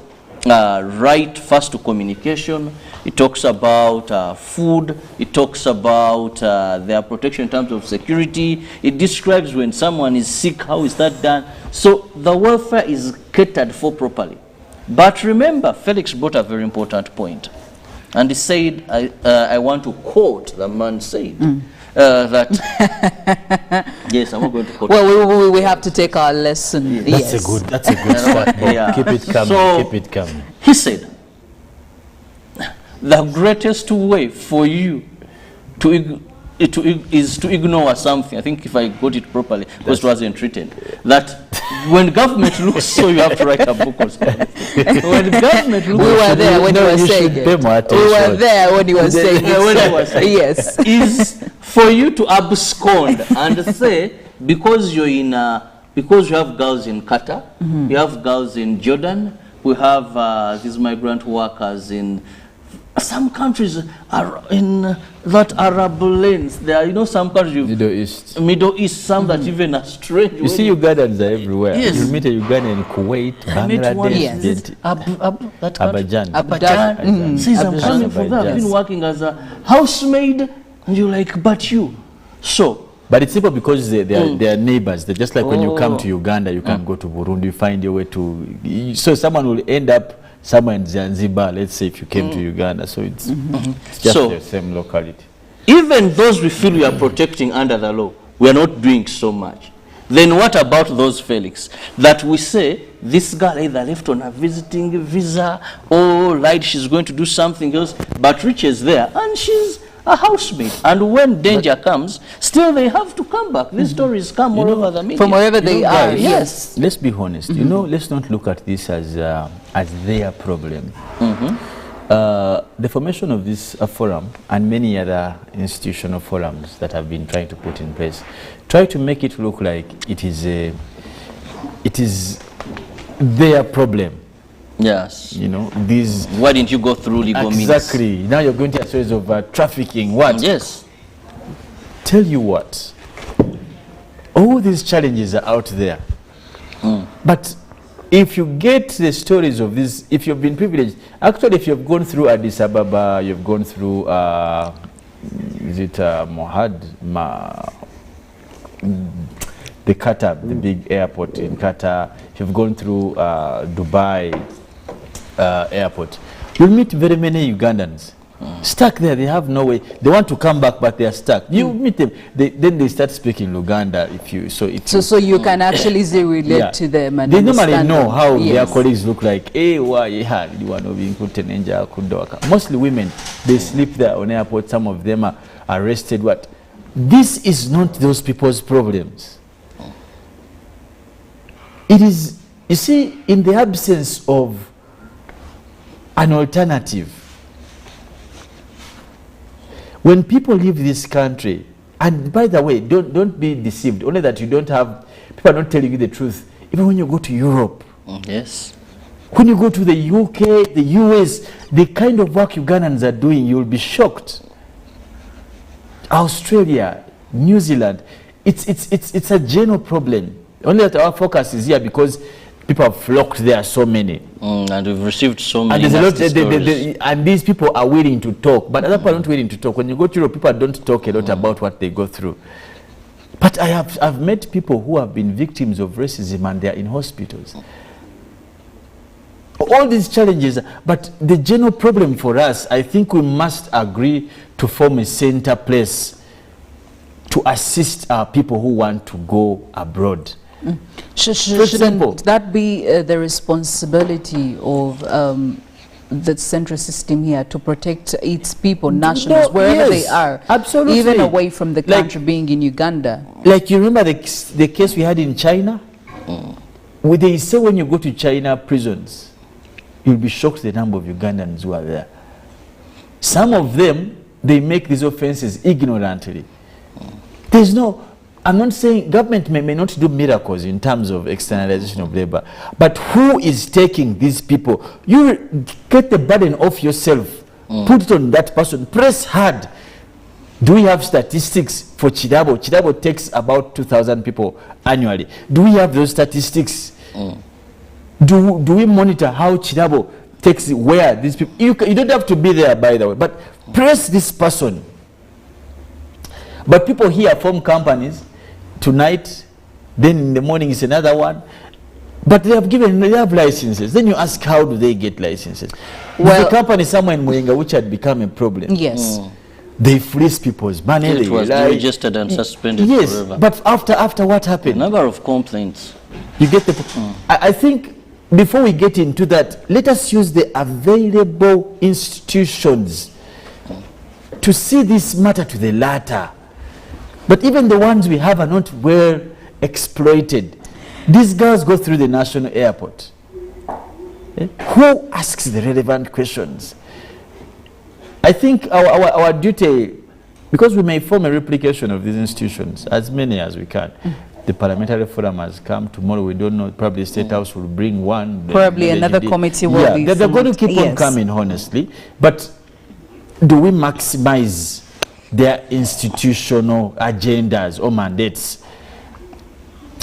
right first to communication. It talks about food. It talks about their protection in terms of security. It describes when someone is sick, how is that done. So the welfare is catered for properly. But remember, Felix brought a very important point. And he said, I want to quote, the man said, that, yes, I'm not going to quote. Well, we have to take our lesson. Yes. That's a good start. Yeah. Keep it coming, keep it coming. He said, the greatest way for you is to ignore something. I think if I got it properly, because it wasn't written, that when government looks, so you have to write a book or something. When government looks, we were there when you were saying it. We were there when you were saying it. Yes. Is for you to abscond and say, because you're in, because you have girls in Qatar, you have girls in Jordan, we have these migrant workers in some countries are in that Arab lands. There are, you know, some countries, Middle East, some that even are strange. You see, Ugandans are everywhere. Yes. You meet a Ugandan in Kuwait, Bangladesh, Abidjan. Says, I'm coming for that. I've been working as a housemaid, and you're like, but you. So. But it's simple because they are neighbors. They're just like when you come to Uganda, you can go to Burundi, you find your way to. So someone will end up somewhere in Zanzibar, let's say, if you came to Uganda. So it's just the same locality. Even those we feel we are protecting under the law, we are not doing so much. Then what about those, Felix, that we say this girl either left on a visiting visa or lied she's going to do something else, but reaches there and she's a housemaid, and when danger comes, still they have to come back. These stories come all over the media. From wherever they are, guys, yes. Let's be honest. You know, let's not look at this as their problem. The formation of this forum and many other institutional forums that have been trying to put in place try to make it look like it is their problem. Yes. You know, these. Why didn't you go through legal means? Exactly. Now you're going to a series of trafficking. What? Yes. Tell you what. All these challenges are out there. But if you get the stories of this, if you've been privileged, actually, if you've gone through Addis Ababa, you've gone through, is it the Qatar, the big airport in Qatar, if you've gone through Dubai airport, you'll meet very many Ugandans stuck there. They have no way. They want to come back, but they are stuck. You meet them, then they start speaking Luganda. So you can actually easily relate to them. And they normally know how their colleagues look like. Mostly women, they sleep there on airport. Some of them are arrested. What? This is not those people's problems. It is, you see, in the absence of an alternative, when people leave this country, and by the way, don't be deceived, only that you don't have, people are not telling you the truth. Even when you go to Europe, yes, when you go to the UK, the US, the kind of work Ugandans are doing, you'll be shocked. Australia, New Zealand, it's a general problem. Only that our focus is here because people have flocked there, so many. And we've received so many. And there's a lot, and these people are willing to talk, but other people are not willing to talk. When you go to Europe, people don't talk a lot about what they go through. But I've met people who have been victims of racism and they're in hospitals. All these challenges, but the general problem for us, I think we must agree to form a center place to assist our people who want to go abroad. Shouldn't that be the responsibility of the central system here to protect its people, nationals, wherever they are? Absolutely. Even away from the country, being in Uganda. Like, you remember the case we had in China? They say when you go to China prisons, you'll be shocked the number of Ugandans who are there. Some of them they make these offenses ignorantly. There's no, I'm not saying government may not do miracles in terms of externalization of labor, but who is taking these people? You get the burden off yourself, put it on that person, press hard. Do we have statistics for Chidabo? Chidabo takes about 2,000 people annually. Do we have those statistics? Do we monitor how Chidabo takes where these people? You don't have to be there, by the way, but press this person. But people here form companies tonight, then in the morning is another one. But they have licenses. Then you ask, how do they get licenses? Well, there's a company somewhere in Mwenga which had become a problem. Yes. They freeze people's money. It was registered and suspended forever. But after what happened? A number of complaints. You get the... I think before we get into that, let us use the available institutions to see this matter to the latter. But even the ones we have are not well exploited. These girls go through the national airport. Who asks the relevant questions? I think our duty, because we may form a replication of these institutions, as many as we can. The Parliamentary Forum has come. Tomorrow we don't know, probably State House will bring one. Probably another committee will be they're going to keep on coming, honestly. But do we maximize their institutional agendas or mandates?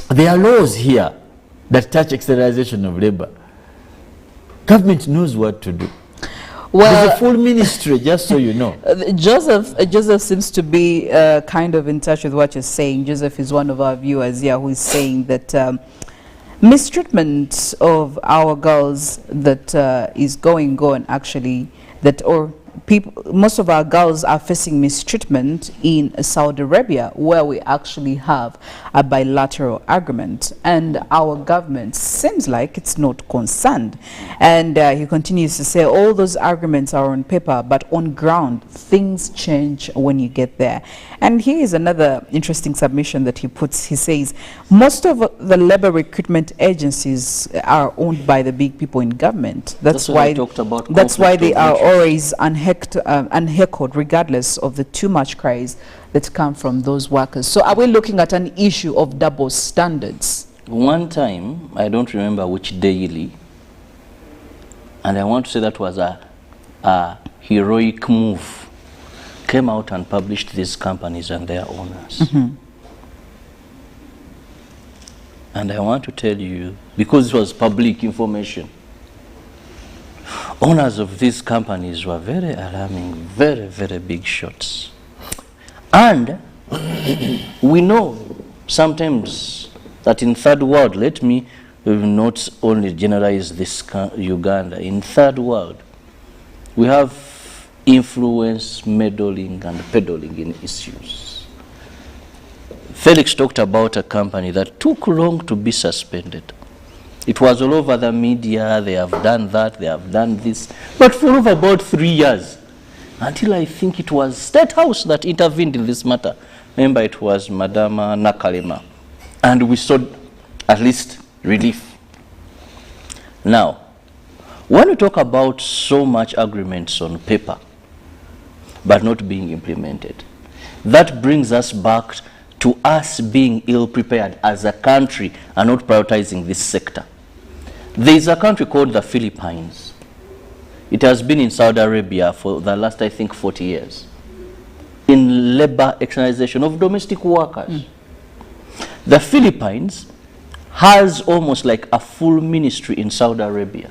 There are laws here that touch externalization of labor. Government knows what to do. Well, there's a full ministry, just so you know. Joseph seems to be kind of in touch with what you're saying. Joseph is one of our viewers here who is saying that mistreatment of our girls that is going on, actually, that or people, most of our girls are facing mistreatment in Saudi Arabia, where we actually have a bilateral agreement, and our government seems like it's not concerned. And he continues to say all those arguments are on paper, but on ground things change when you get there. And here is another interesting submission that he puts. He says most of the labor recruitment agencies are owned by the big people in government. That's why they are always unheckled, regardless of the too much cries that come from those workers. So are we looking at an issue of double standards? One time, I don't remember which daily, and I want to say that was a heroic move, came out and published these companies and their owners. And I want to tell you, because it was public information, owners of these companies were very alarming, very, very big shots. And we know sometimes that in third world, let me not only generalize this Uganda, in third world, we have influence, meddling, and peddling in issues. Felix talked about a company that took long to be suspended. It was all over the media, they have done that, they have done this, but for over about 3 years, until I think it was State House that intervened in this matter. Remember, it was Madama Nakalema, and we saw at least relief. Now, when we talk about so much agreements on paper, but not being implemented, that brings us back to us being ill-prepared as a country and not prioritizing this sector. There is a country called the Philippines. It has been in Saudi Arabia for the last, I think, 40 years. In labor externalization of domestic workers. The Philippines has almost like a full ministry in Saudi Arabia.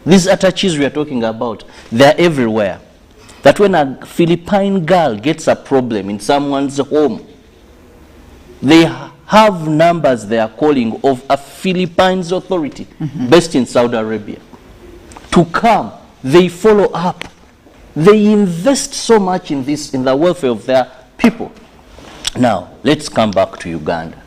These attaches we are talking about, they're everywhere. That when a Philippine girl gets a problem in someone's home, they have numbers they are calling of a Philippines authority based in Saudi Arabia to come. They follow up. They invest so much in this, in the welfare of their people. Now, let's come back to Uganda.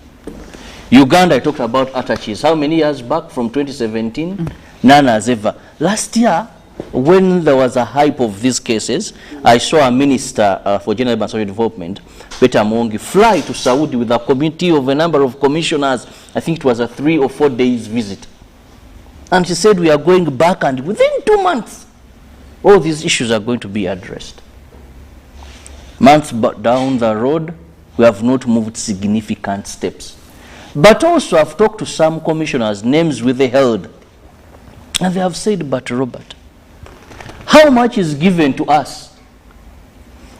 Uganda, I talked about attaches. How many years back? From 2017? None has ever. Last year, when there was a hype of these cases, I saw a minister for General and Social Development, Peter Mongi, fly to Saudi with a committee of a number of commissioners. I think it was a 3 or 4 days visit. And she said, we are going back, and within 2 months, all these issues are going to be addressed. Months down the road, we have not moved significant steps. But also I've talked to some commissioners, names withheld, and they have said, but Robert, how much is given to us?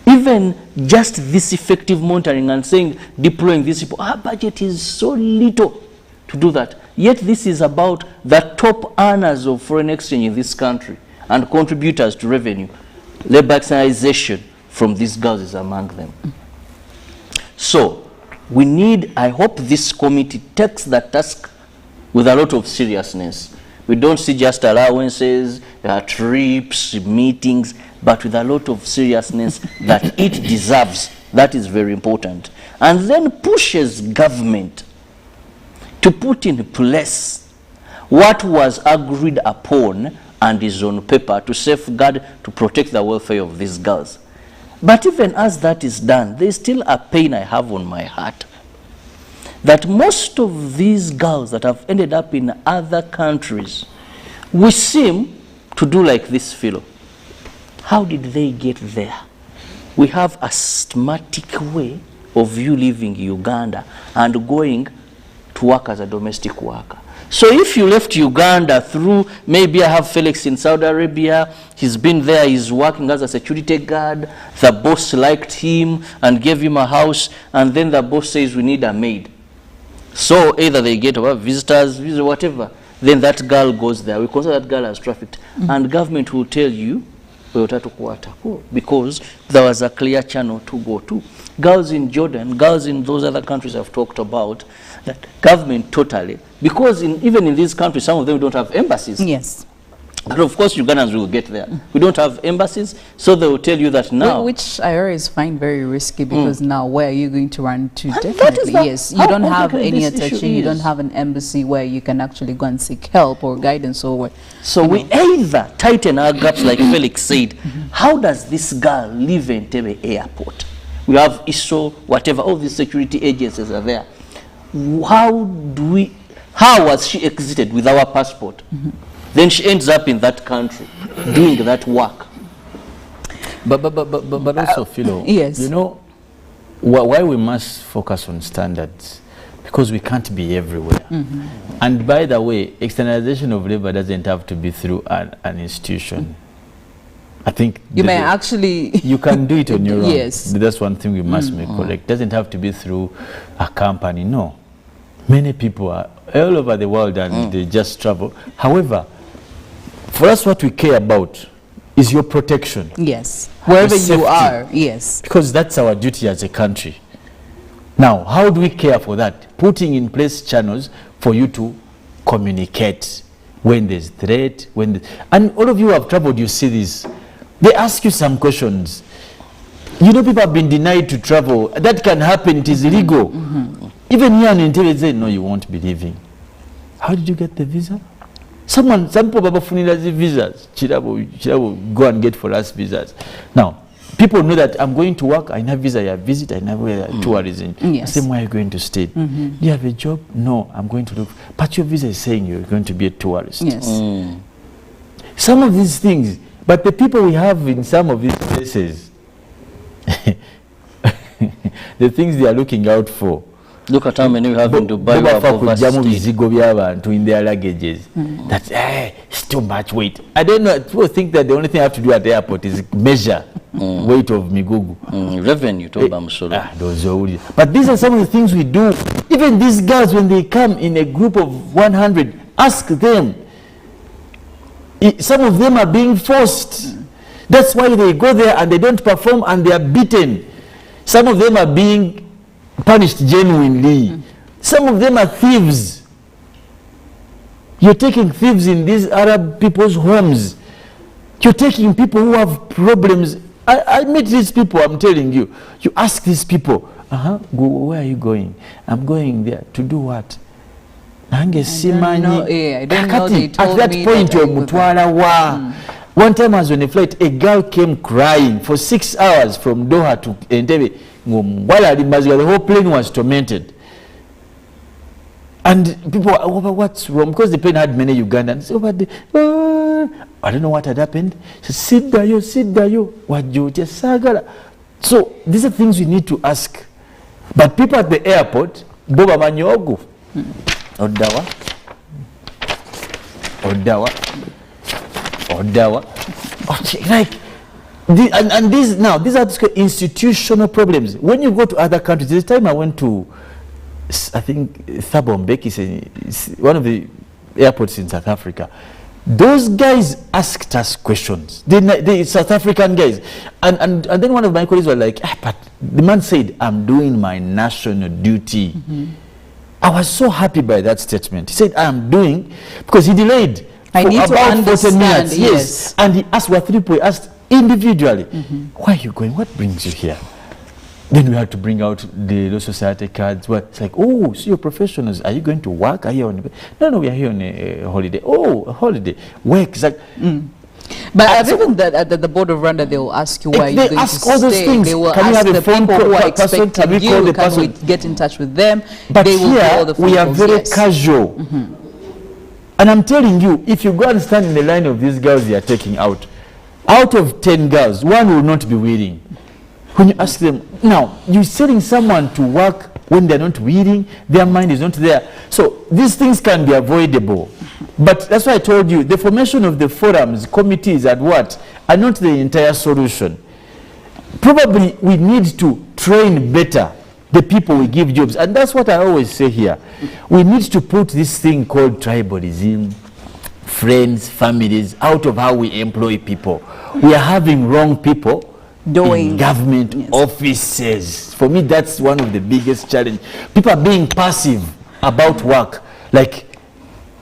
Even just this effective monitoring and saying, deploying these people, our budget is so little to do that. Yet this is about the top earners of foreign exchange in this country and contributors to revenue. Labor externalization from these girls is among them. So we need, I hope this committee takes that task with a lot of seriousness. We don't see just allowances, trips, meetings, but with a lot of seriousness that it deserves. That is very important. And then pushes government to put in place what was agreed upon and is on paper to safeguard, to protect the welfare of these girls. But even as that is done, there is still a pain I have on my heart that most of these girls that have ended up in other countries, we seem to do like this fellow. How did they get there? We have a systematic way of you leaving Uganda and going to work as a domestic worker. So if you left Uganda through, maybe I have Felix in Saudi Arabia, he's been there, he's working as a security guard, the boss liked him and gave him a house, and then the boss says we need a maid. So either they get visitors, whatever, then that girl goes there. We consider that girl as trafficked. And government will tell you, because there was a clear channel to go to. Girls in Jordan, girls in those other countries I've talked about, that government totally, because even in these countries, some of them don't have embassies. Yes. But of course, Ugandans will get there. We don't have embassies, so they will tell you that now. Which I always find very risky, because now where are you going to run to? Definitely, yes. You don't have any attention, you don't have an embassy where you can actually go and seek help or guidance or what. So we either tighten our gaps, like Felix said. How does this girl live in Entebbe airport? We have ISO, whatever, all these security agencies are there. How was she exited with our passport? Then she ends up in that country doing that work. But also, Philo, yes. You know, why we must focus on standards? Because we can't be everywhere. And by the way, externalization of labor doesn't have to be through an institution. I think you may actually you can do it on your own. Yes. That's one thing we must make correct. It doesn't have to be through a company. No. Many people are all over the world and they just travel. However, for us, what we care about is your protection. Yes. Wherever you are, yes. Because that's our duty as a country. Now, how do we care for that? Putting in place channels for you to communicate when there's threat, and all of you who have traveled, you see this. They ask you some questions. You know, people have been denied to travel. That can happen. It is illegal. Even here in Interior, they say, no, you won't be leaving. How did you get the visa? Some people have visas. Chirabo, go and get for us visas. Now, people know that I'm going to work, I have visa, I have visit, I have tourism. Yes. Same way you're going to stay. Do you have a job? No, I'm going to look. But your visa is saying you're going to be a tourist. Yes. Some of these things, but the people we have in some of these places, the things they are looking out for. Look at how many we have in Dubai who have overstayed. In their luggages. That's it's too much weight. I don't know. People think that the only thing I have to do at the airport is measure weight of migugu. Revenue to but these are some of the things we do. Even these girls, when they come in a group of 100, ask them. Some of them are being forced. That's why they go there and they don't perform and they are beaten. Some of them are being punished genuinely. Some of them are thieves. You're taking thieves in these Arab people's homes. You're taking people who have problems. I meet these people, I'm telling you. You ask these people, where are you going? I'm going there. To do what? I don't know. I don't know. They told at that point, you're mutwala wa. One time I was on a flight, a girl came crying for 6 hours from Doha to Entebbe. The whole plane was tormented. And people, what's wrong? Because the plane had many Ugandans. I don't know what had happened. She said, sit there, what you just sagala. So these are things we need to ask. But people at the airport, Boba Manyogu, Odawa, like, and these are institutional problems. When you go to other countries, this time I went to, I think, Thabo Mbeki, is one of the airports in South Africa. Those guys asked us questions. They South African guys. And then one of my colleagues were like, but the man said, I'm doing my national duty. I was so happy by that statement. He said, I'm doing, because he delayed I for need to about 40 understand, minutes. yes. And he asked Wathripo, he asked individually, why are you going? What brings you here? Then we had to bring out the Law Society cards. Well, it's like, oh, so you're professionals. Are you going to work? Are you on no, we are here on a holiday. Oh, a holiday. Where exactly? But even at the board of Rwanda, they will ask you why you're going to stay. They ask all those things. They will can ask you have the a phone people who are person? expecting you. Can we get in touch with them? But they will here, all the phone we are calls, very yes. casual. And I'm telling you, if you go and stand in the line of these girls they are taking out of 10 girls, one will not be willing. When you ask them, now, you're sending someone to work when they're not willing, their mind is not there. So these things can be avoidable. But that's why I told you, the formation of the forums, committees, and what, are not the entire solution. Probably we need to train better the people we give jobs. And that's what I always say here. We need to put this thing called tribalism, friends, families, out of how we employ people. We are having wrong people in government offices. For me, that's one of the biggest challenges. People are being passive about work. Like,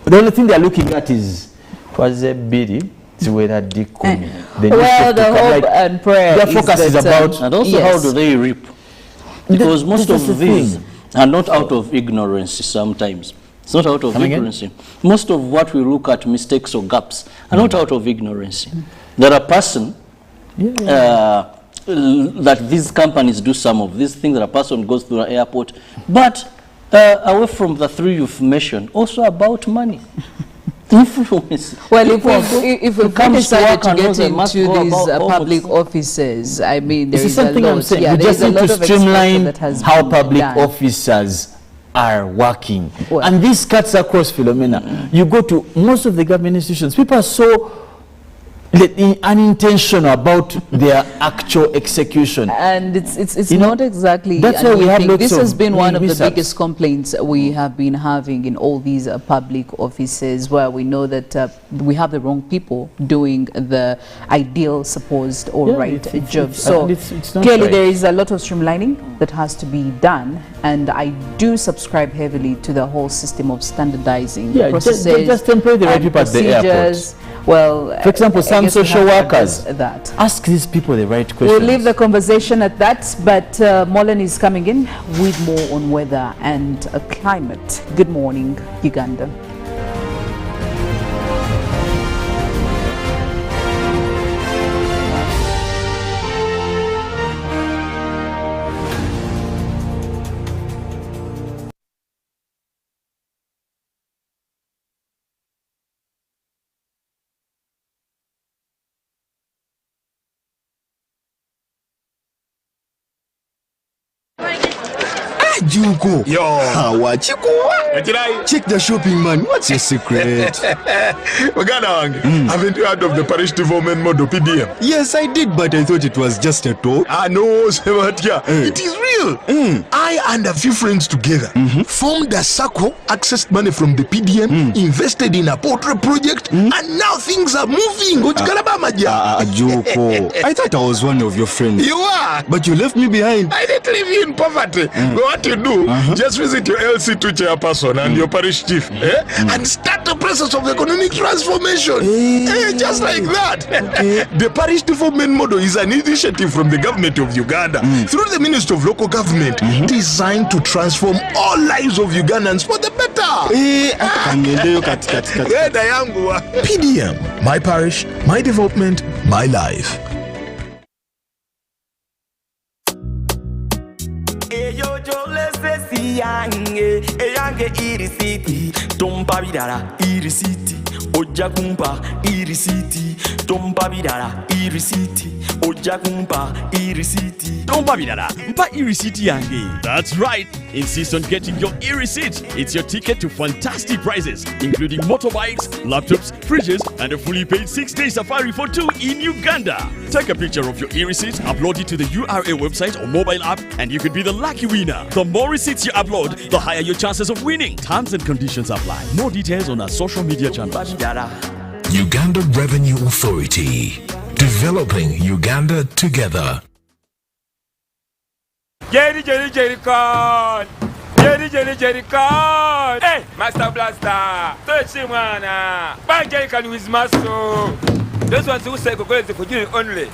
the only thing they're looking at is, was a biddy, it's whether they come. Well, the hope and prayer their focus is about, and also how do they reap? Because most of these are not out of ignorance sometimes. It's not out of ignorance. Most of what we look at, mistakes or gaps, are not out of ignorance. There are person that these companies do some of these things, that a person goes through an airport, but away from the three you've mentioned, also about money. Influence. Well, if we decided to get into these public offices, I mean, there is a lot. I'm saying. We just need to streamline how public officers are working. Well, and this cuts across Philomena. You go to most of the government institutions, people are so unintentional about their actual execution, and it's not exactly. That's why we have lots this has been one of the mishaps. biggest complaints we have been having in all these public offices, where we know that we have the wrong people doing the ideal, supposed or right job. So it's not clearly right. there is a lot of streamlining that has to be done, and I do subscribe heavily to the whole system of standardizing processes. Just employ the right people at the airport. Well, for example, some social workers, ask these people the right questions. We'll leave the conversation at that, but Molen is coming in with more on weather and climate. Good morning, Uganda. Juko. Yo. Check the shopping, man. What's your secret? Haven't you heard of the parish development model PDM? Yes, I did, but I thought it was just a talk. No, Sebatia. It is real. I and a few friends together formed a circle, accessed money from the PDM, invested in a portrait project, and now things are moving. Juko. I thought I was one of your friends. You are. But you left me behind. I didn't leave you in poverty. What you do, just visit your LC2 chairperson and your parish chief and start the process of economic transformation. Just like that. The parish development model is an initiative from the government of Uganda through the Ministry of Local Government designed to transform all lives of Ugandans for the better. PDM, my parish, my development, my life. Yange irisiti, tumpa bidara irisiti. ojja kumpa irisiti tompa birala irisiti ojja kumpa irisiti tompa birala mpa irisiti yange. That's right. Insist on getting your e-receipt. It's your ticket to fantastic prizes, including motorbikes, laptops, fridges, and a fully paid 6-day safari for 2 in Uganda. Take a picture of your e-receipt, upload it to the URA website or mobile app, and you could be the lucky winner. The more receipts you upload, the higher your chances of winning. Terms and conditions apply. More details on our social media channels. Uganda Revenue Authority, developing Uganda together. Jerry con. Jerry con. Hey, Master Blaster. Touch him, man. Bang Jerry con with muscle. Those ones who say go for you only.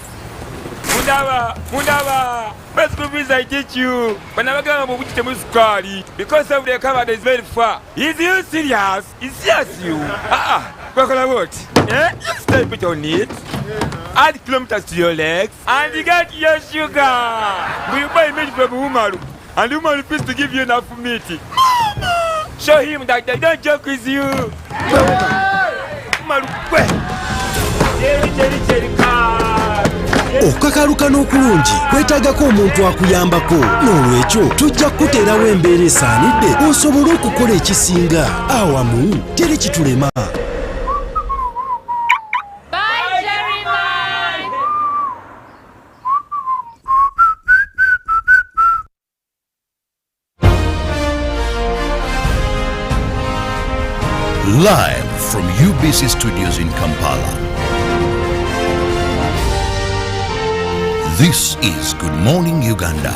Mundava. Best movies I teach you. But never go to which the squad because of the cover is very far. Is you serious? Is serious you? What? Yeah? You stay with your needs. Add kilometers to your legs and you get your sugar. We buy meat from Umaru and Umaru refuse to give you enough meat. Show him that they don't joke with you. Umaru, okukakaluka n'okulungi kwetaagako omuntu akuyambako n'olwekyo tujja kukuteerawo embeera esaanidde osobole okukola ekisinga awamu teri kitulema. Live from UBC Studios in Kampala. This is Good Morning Uganda.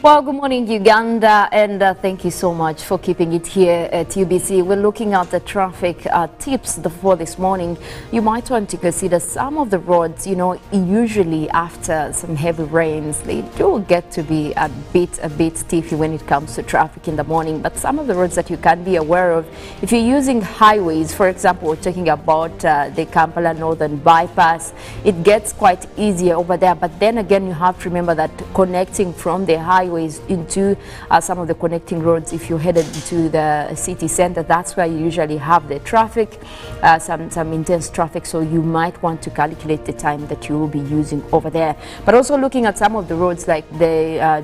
Well, good morning, Uganda, and thank you so much for keeping it here at UBC. We're looking at the traffic tips for this morning. You might want to consider some of the roads, you know, usually after some heavy rains, they do get to be a bit stiffy when it comes to traffic in the morning. But some of the roads that you can be aware of, if you're using highways, for example, we're talking about the Kampala Northern Bypass, it gets quite easier over there. But then again, you have to remember that connecting from the highway into some of the connecting roads, if you're headed to the city center, that's where you usually have the traffic, some intense traffic, so you might want to calculate the time that you will be using over there. But also looking at some of the roads like the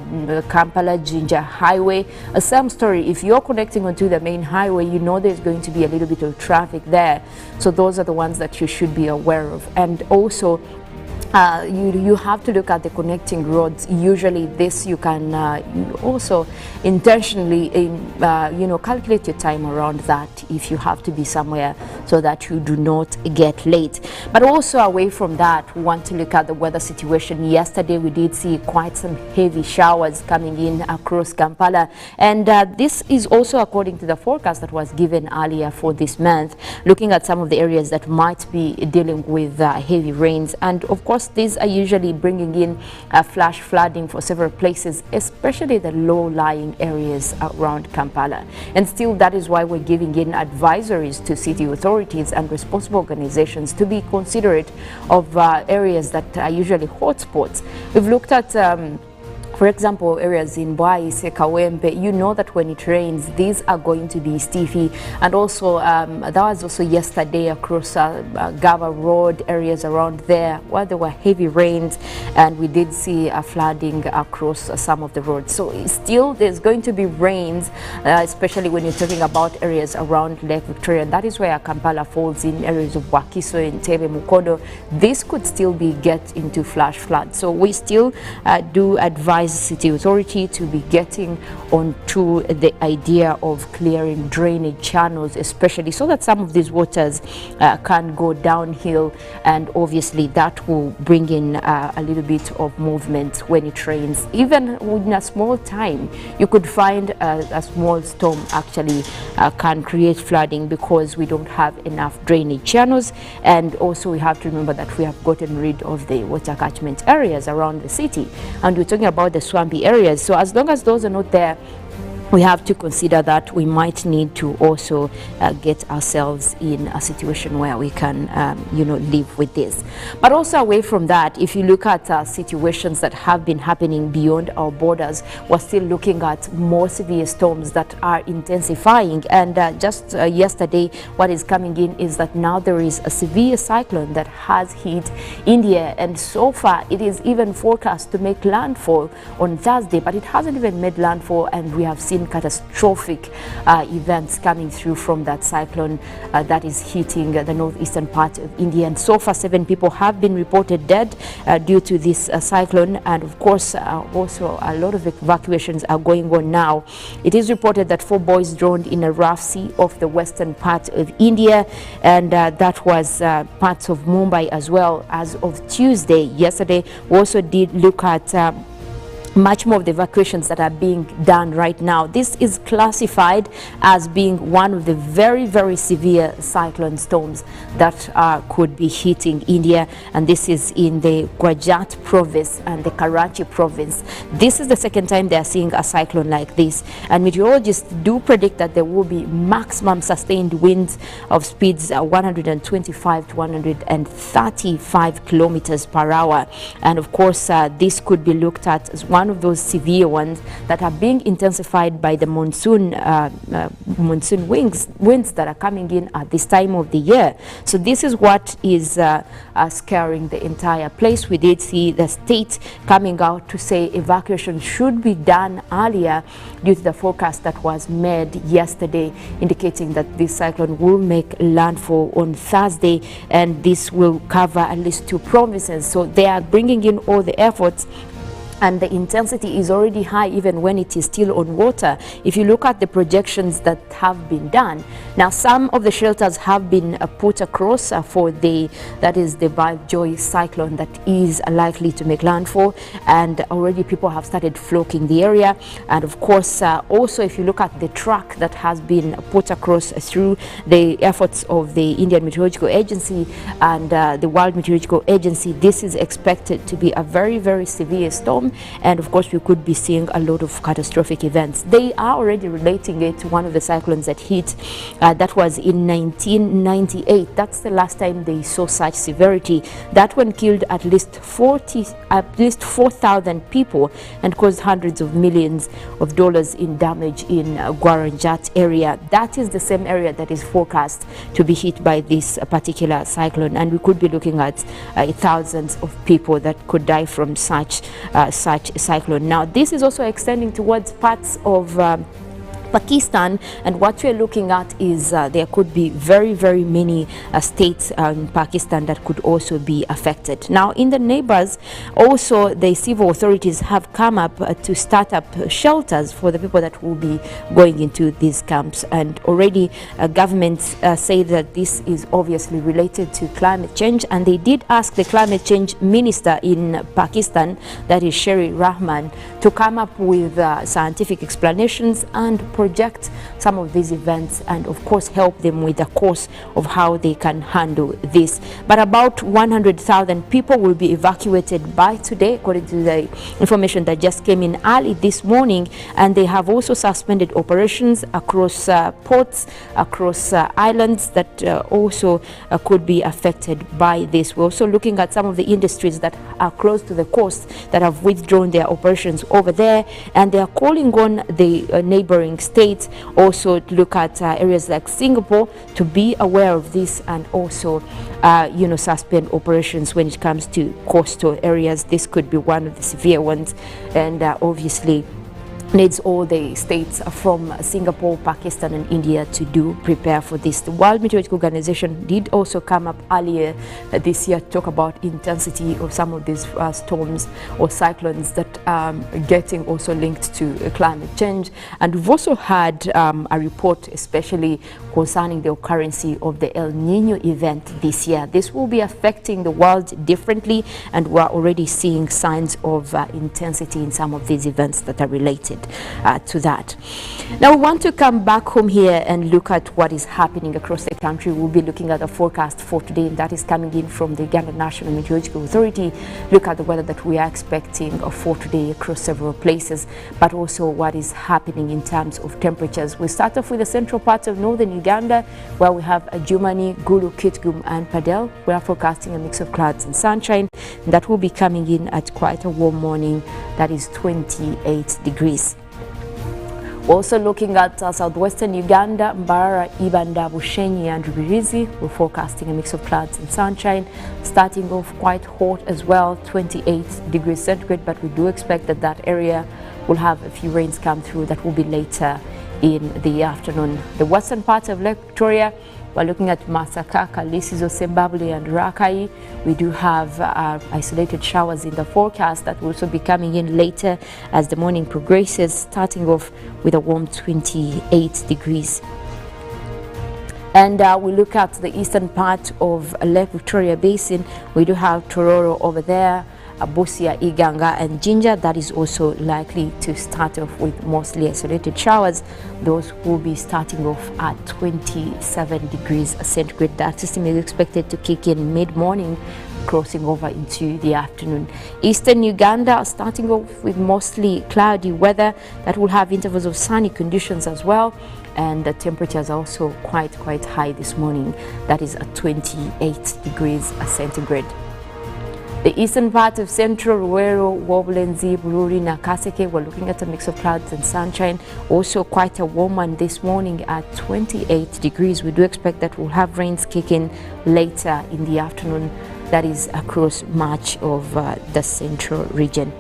Kampala Jinja Highway, same story. If you're connecting onto the main highway, you know there's going to be a little bit of traffic there, so those are the ones that you should be aware of. And also you have to look at the connecting roads. Usually this you can also intentionally calculate your time around that if you have to be somewhere so that you do not get late. But also away from that, we want to look at the weather situation. Yesterday we did see quite some heavy showers coming in across Kampala, and this is also according to the forecast that was given earlier for this month, looking at some of the areas that might be dealing with heavy rains. And of course these are usually bringing in flash flooding for several places, especially the low-lying areas around Kampala. And still, that is why we're giving in advisories to city authorities and responsible organizations to be considerate of areas that are usually hotspots. We've looked at for example, areas in Bwaise, Kawempe, you know that when it rains, these are going to be stiffy. And also, that was also yesterday across Gava Road, areas around there where there were heavy rains, and we did see flooding across some of the roads. So still, there's going to be rains, especially when you're talking about areas around Lake Victoria. And that is where Kampala falls in, areas of Wakiso and Tebe Mukono. This could still be get into flash flood. So we still do advise advised City Authority to be getting onto the idea of clearing drainage channels, especially so that some of these waters can go downhill, and obviously that will bring in a little bit of movement when it rains. Even within a small time, you could find a small storm actually can create flooding because we don't have enough drainage channels. And also we have to remember that we have gotten rid of the water catchment areas around the city, and we're talking about the swampy areas. So as long as those are not there, we have to consider that we might need to also get ourselves in a situation where we can, live with this. But also away from that, if you look at situations that have been happening beyond our borders, we're still looking at more severe storms that are intensifying. And just yesterday, what is coming in is that now there is a severe cyclone that has hit India. And so far, it is even forecast to make landfall on Thursday, but it hasn't even made landfall, and we have seen catastrophic events coming through from that cyclone that is hitting the northeastern part of India. And so far 7 people have been reported dead due to this cyclone, and of course also a lot of evacuations are going on now. It is reported that 4 boys drowned in a rough sea off the western part of India, and that was parts of Mumbai as well as of Tuesday. Yesterday we also did look at much more of the evacuations that are being done right now. This is classified as being one of the very, very severe cyclone storms that could be hitting India, and this is in the Gujarat province and the Karachi province. This is the second time they are seeing a cyclone like this, and meteorologists do predict that there will be maximum sustained winds of speeds 125 to 135 kilometers per hour. And of course this could be looked at as one of those severe ones that are being intensified by the monsoon winds that are coming in at this time of the year. So this is what is scaring the entire place. We did see the state coming out to say evacuation should be done earlier due to the forecast that was made yesterday, indicating that this cyclone will make landfall on Thursday, and this will cover at least 2 provinces. So they are bringing in all the efforts, and the intensity is already high even when it is still on water. If you look at the projections that have been done, now some of the shelters have been put across for that is the Joy cyclone that is likely to make landfall, and already people have started flocking the area. And of course also if you look at the track that has been put across through the efforts of the Indian Meteorological Agency and the World Meteorological Agency, this is expected to be a very, very severe storm. And of course we could be seeing a lot of catastrophic events. They are already relating it to one of the cyclones that hit that was in 1998. That's the last time they saw such severity. That one killed at least 4,000 people and caused hundreds of millions of dollars in damage in Gujarat area. That is the same area that is forecast to be hit by this particular cyclone, and we could be looking at thousands of people that could die from such cyclone. Now this is also extending towards parts of Pakistan, and what we're looking at is there could be very, very many states in Pakistan that could also be affected. Now in the neighbors also the civil authorities have come up to start up shelters for the people that will be going into these camps, and already governments say that this is obviously related to climate change, and they did ask the climate change minister in Pakistan, that is Sherry Rahman, to come up with scientific explanations and project some of these events, and of course help them with the course of how they can handle this. But about 100,000 people will be evacuated by today, according to the information that just came in early this morning, and they have also suspended operations across ports, across islands that also could be affected by this. We're also looking at some of the industries that are close to the coast that have withdrawn their operations over there, and they are calling on the neighboring states also to look at areas like Singapore to be aware of this, and also suspend operations when it comes to coastal areas. This could be one of the severe ones, and obviously needs all the states from Singapore, Pakistan and India to prepare for this. The World Meteorological Organization did also come up earlier this year to talk about intensity of some of these storms or cyclones that are getting also linked to climate change. And we've also had a report especially concerning the occurrence of the El Nino event this year. This will be affecting the world differently, and we're already seeing signs of intensity in some of these events that are related to that. Now we want to come back home here and look at what is happening across the country. We'll be looking at the forecast for today, and that is coming in from the Uganda National Meteorological Authority. Look at the weather that we are expecting for today across several places, but also what is happening in terms of temperatures. We start off with the central parts of northern Uganda, where we have Jumani, Gulu, Kitgum and Padel. We are forecasting a mix of clouds and sunshine, and that will be coming in at quite a warm morning, that is 28 degrees. Also looking at southwestern Uganda, Mbarara, Ibanda, Bushenyi and Rubirizi, we're forecasting a mix of clouds and sunshine, starting off quite hot as well, 28 degrees centigrade, but we do expect that that area will have a few rains come through. That will be later in the afternoon. The western parts of Lake Victoria, we're looking at Masaka, Kalisizo, Sembabule and Rakai. We do have isolated showers in the forecast that will also be coming in later as the morning progresses, starting off with a warm 28 degrees. And we look at the eastern part of Lake Victoria Basin. We do have Tororo over there, Busia, Iganga and Jinja. That is also likely to start off with mostly isolated showers. Those will be starting off at 27 degrees centigrade. That system is expected to kick in mid-morning, crossing over into the afternoon. Eastern Uganda starting off with mostly cloudy weather that will have intervals of sunny conditions as well, and the temperatures are also quite high this morning. That is at 28 degrees centigrade. The eastern part of central Ruwero, Woblenzi, Bururi, Nakaseke, we're looking at a mix of clouds and sunshine. Also quite a warm one this morning at 28 degrees. We do expect that we'll have rains kicking later in the afternoon. That is across much of the central region.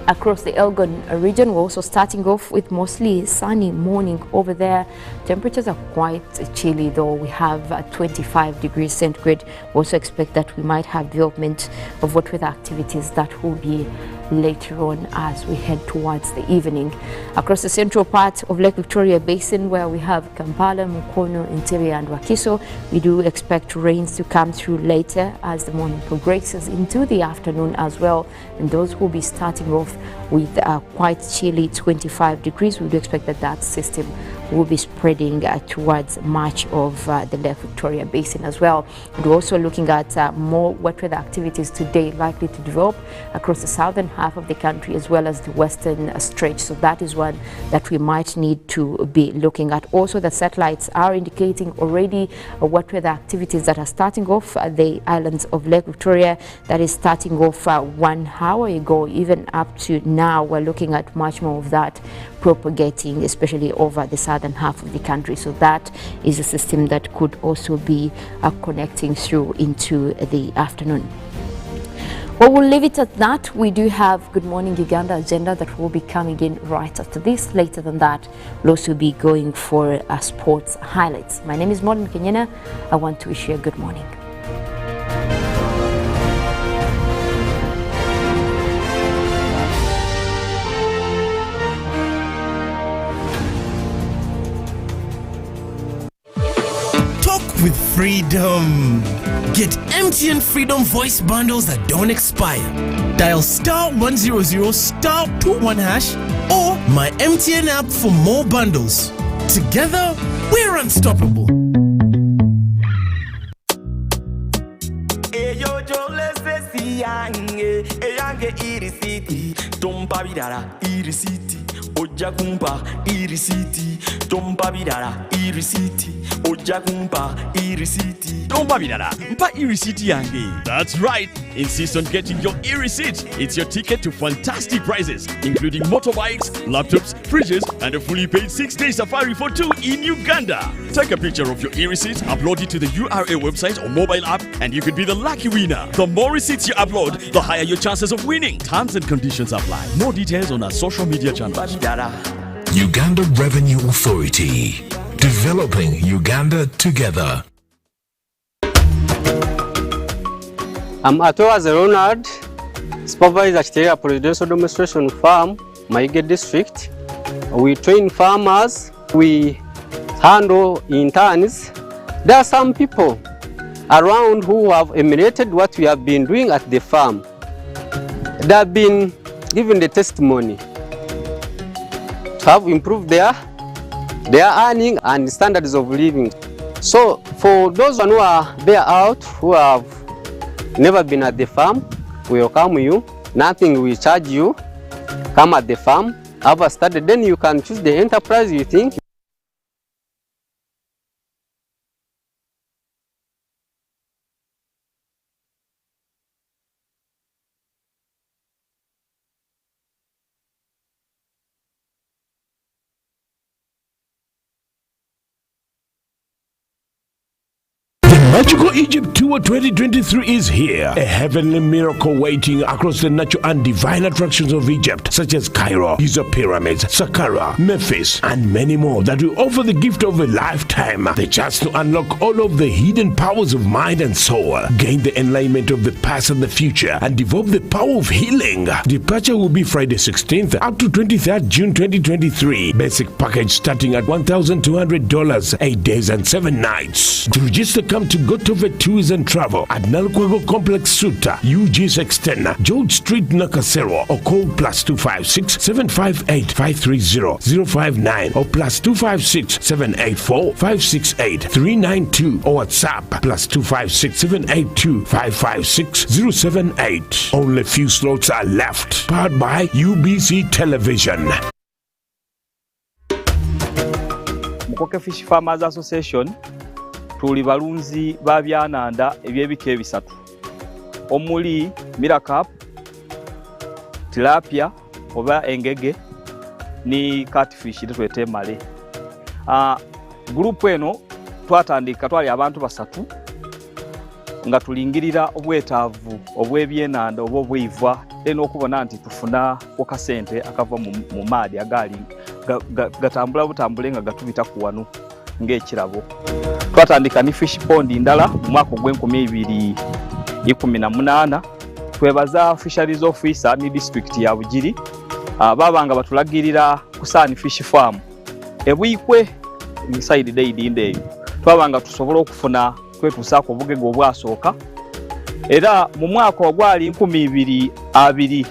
Across the Elgon region, we're also starting off with mostly sunny morning over there. Temperatures are quite chilly though. We have 25 degrees centigrade. We also expect that we might have development of wet weather activities that will be later on as we head towards the evening. Across the central part of Lake Victoria Basin, where we have Kampala, Mukono, Interior and Wakiso, we do expect rains to come through later as the morning progresses into the afternoon as well, and those will be starting off with quite chilly 25 degrees. We do expect that that system will be spreading towards much of the Lake Victoria Basin as well. And we're also looking at more wet weather activities today likely to develop across the southern half of the country as well as the western stretch. So that is one that we might need to be looking at. Also, the satellites are indicating already wet weather activities that are starting off the islands of Lake Victoria. That is starting off 1 hour ago. Even up to now, we're looking at much more of that propagating, especially over the southern half of the country. So that is a system that could also be connecting through into the afternoon. Well, we'll leave it at that. We do have Good Morning Uganda agenda that will be coming in right after this. Later than that, we'll also be going for sports highlights. My name is Maureen Kenyana. I want to wish you a good morning. With freedom. Get MTN Freedom voice bundles that don't expire. Dial *100 *21# or my MTN app for more bundles. Together, we're unstoppable. Ojja kumpa irisiti tompa bidala irisiti ojja kumpa irisiti tompa bidala mpa irisiti yange. That's right. Insist on getting your e-receipt. It's your ticket to fantastic prizes, including motorbikes, laptops, fridges, and a fully paid 6-day safari for 2 in Uganda. Take a picture of your e-receipt, upload it to the URA website or mobile app, and you could be the lucky winner. The more receipts you upload, the higher your chances of winning. Terms and conditions apply. More details on our social media channels. Uganda Revenue Authority. Developing Uganda together. I'm Atoaz Ronald, supervisor at Chiteria Presidential Demonstration Farm, Maige District. We train farmers, we handle interns. There are some people around who have emulated what we have been doing at the farm. They have been given the testimony to have improved their earning and standards of living. So for those who are there out who have never been at the farm, we welcome you. Nothing will charge you. Come at the farm, have a study, then you can choose the enterprise you think. Magical Egypt Tour 2023 is here. A heavenly miracle waiting across the natural and divine attractions of Egypt, such as Cairo, Giza Pyramids, Saqqara, Memphis, and many more that will offer the gift of a lifetime. The chance to unlock all of the hidden powers of mind and soul, gain the enlightenment of the past and the future, and develop the power of healing. Departure will be Friday 16th up to 23rd June 2023. Basic package starting at $1,200, 8 days and 7 nights. To register, come to Gotove Tours and Travel at Nalkwago Complex Suta, UG's Extend, George Street, Nakasero, or call +256 758 530 059 or +256 784 568 392 or WhatsApp +256 782 556 078. Only few slots are left. Powered by UBC Television. Mukoke Fish Farmers Association tuli balunzi ba byananda ebyebika ebisatu omuli Miracap, tilapia oba engege ni catfish twete male. Group eno twatandika twali abantu basatu nga tulingirira obwetaavu obwebyenanda obwivwa eno okubona nti tufuna okasente akava mu maadi agali gatambula butambule nga gatubita ku wano ng'ekirabo. Twatandika ni fish pond ndala mu mwaka gw'2018. Twebaza fisheries officer ni district ya Bugiri babanga batulagirira kusaani fish farm ebwikwe ni side day ndeyo twabanga tusobola okufuna kwetusaako obugege obwasooka era mu mwaka ogwali 2020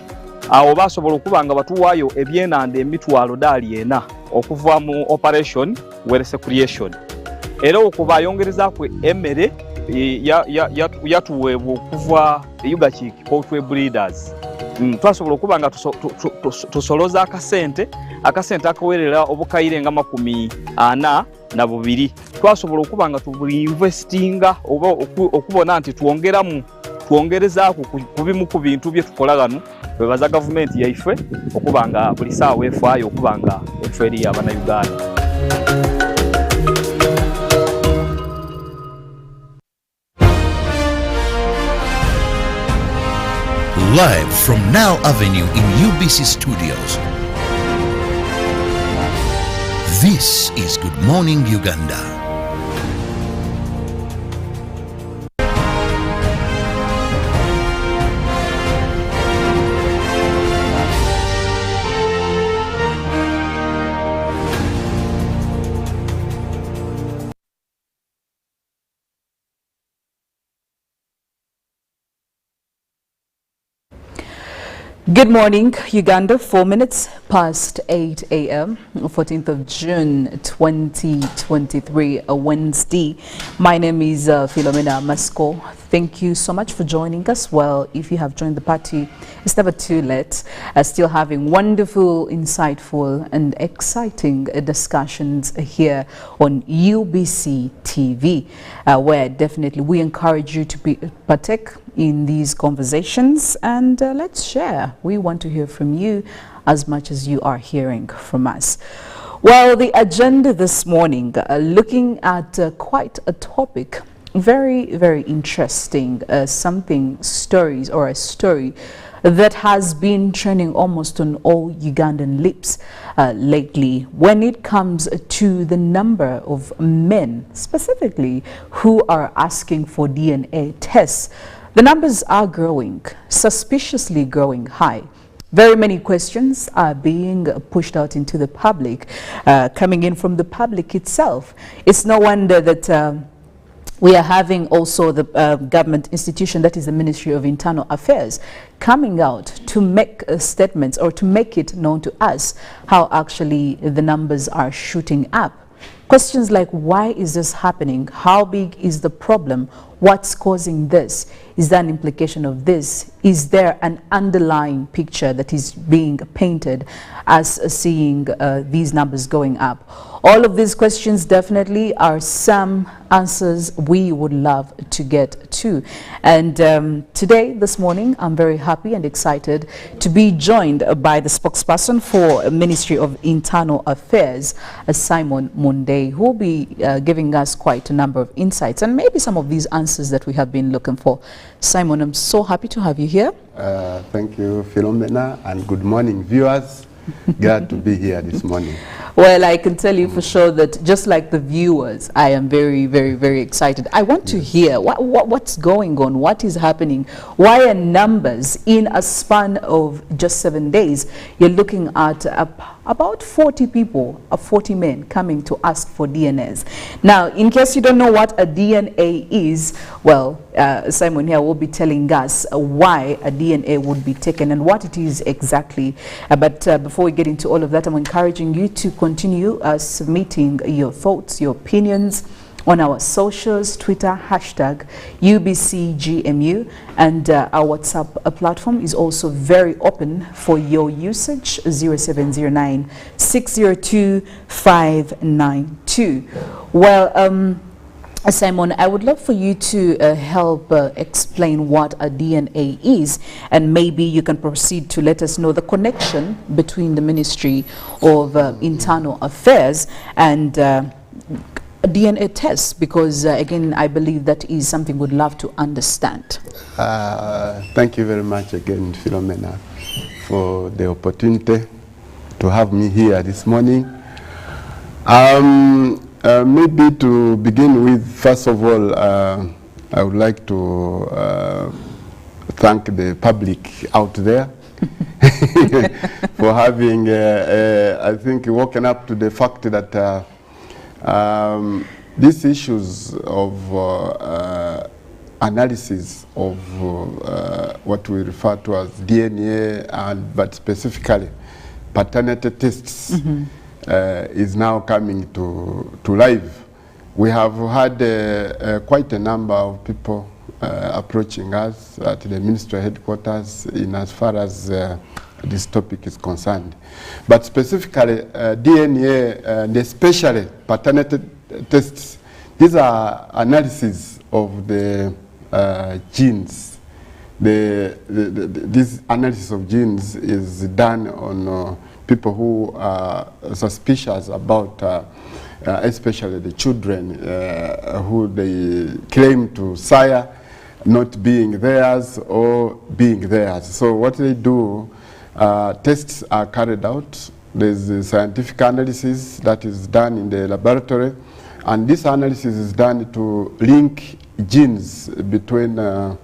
awo basobola okubanga batuwaayo ebyenanda emitwalo $40 okuva mu operation Werese Creation. Era okuba yongerezaako emmere yatuweebwa okuva Ugachik Poultry Breeders. Twasobola okuba nga tusoloza akasente akawerera obukayire nga 42. Twasobola okuba nga tubuinvestinga oba okubona nti twongerezaako ku bimu ku bintu bye tukola gano. Twebaza gavumenti yaife okuba nga buli saawa efaayo okuba nga efeeri y'Abannayuganda. Live from Now Avenue in UBC Studios. This is Good Morning Uganda. Good morning, Uganda. 4 minutes past 8 a.m. 14th of June 2023, a Wednesday. My name is Philomena Masco. Thank you so much for joining us. Well, if you have joined the party, it's never too late. Still having wonderful, insightful and exciting discussions here on UBC TV, where definitely we encourage you to partake in these conversations and let's share. We want to hear from you as much as you are hearing from us. Well, the agenda this morning, looking at quite a topic, very, very interesting, a story that has been trending almost on all Ugandan lips lately when it comes to the number of men, specifically, who are asking for DNA tests. The numbers are growing, suspiciously growing high. Very many questions are being pushed out into the public, coming in from the public itself. It's no wonder that we are having also the government institution, that is the Ministry of Internal Affairs, coming out to make statements or to make it known to us how actually the numbers are shooting up. Questions like, why is this happening? How big is the problem? What's causing this? Is there an implication of this? Is there an underlying picture that is being painted as seeing these numbers going up? All of these questions definitely are some answers we would love to get to. And today, this morning, I'm very happy and excited to be joined by the spokesperson for Ministry of Internal Affairs, Simon Munday, who will be giving us quite a number of insights and maybe some of these answers that we have been looking for. Simon, I'm so happy to have you here. Thank you, Philomena, and good morning, viewers. Glad to be here this morning. Well, I can tell you for sure that just like the viewers, I am very, very, very excited. I want to hear what's going on, what is happening, why are numbers in a span of just 7 days, you're looking at about 40 people, 40 men coming to ask for DNAs. Now, in case you don't know what a DNA is, well, Simon here will be telling us why a DNA would be taken and what it is exactly. But before we get into all of that, I'm encouraging you to continue submitting your thoughts, your opinions on our socials, Twitter, hashtag UBCGMU, and our WhatsApp platform is also very open for your usage, 0709 602 592. Well, Simon, I would love for you to help explain what a DNA is, and maybe you can proceed to let us know the connection between the Ministry of Internal Affairs and DNA tests, because again, I believe that is something we'd love to understand. Thank you very much again, Philomena, for the opportunity to have me here this morning. Maybe to begin with, first of all, I would like to thank the public out there for having, I think, woken up to the fact that these issues of analysis of what we refer to as DNA, but specifically paternity tests, is now coming to life. We have had quite a number of people approaching us at the ministry headquarters in as far as this topic is concerned. But specifically DNA and especially paternity tests, these are analysis of the genes. This analysis of genes is done on people who are suspicious about, especially the children who they claim to sire not being theirs or being theirs. So what they do, tests are carried out. There's a scientific analysis that is done in the laboratory, and this analysis is done to link genes between the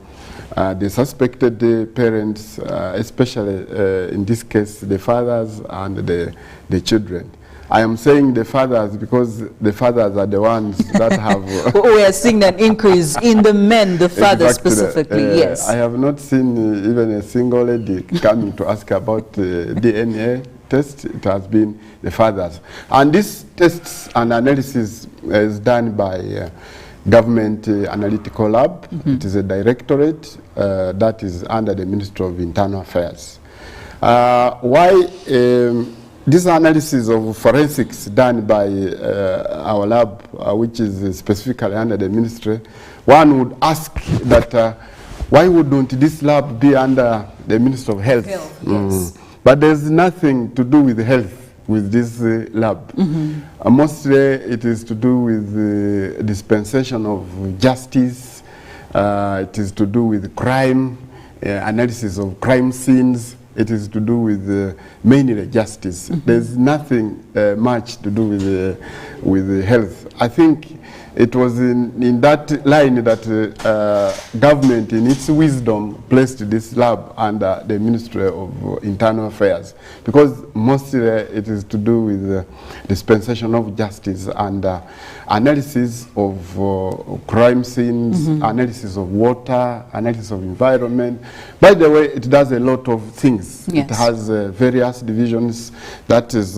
suspected parents, especially in this case the fathers and the children. I am saying the fathers because the fathers are the ones that have... We are seeing an increase in the men, the fathers specifically, yes. I have not seen even a single lady coming to ask about DNA test. It has been the fathers. And these tests and analysis is done by Government Analytical Lab. It is a directorate that is under the Ministry of Internal Affairs. Why this analysis of forensics done by our lab, which is specifically under the ministry, one would ask that why wouldn't this lab be under the Ministry of Health? Yes. But there's nothing to do with health with this lab. Mostly it is to do with the dispensation of justice. It is to do with crime, analysis of crime scenes. It is to do with mainly justice. There's nothing much to do with health. I think it was in that line that government, in its wisdom, placed this lab under the Ministry of Internal Affairs, because mostly it is to do with dispensation of justice and analysis of crime scenes, analysis of water, analysis of environment. By the way, it does a lot of things. Yes. It has various divisions. That is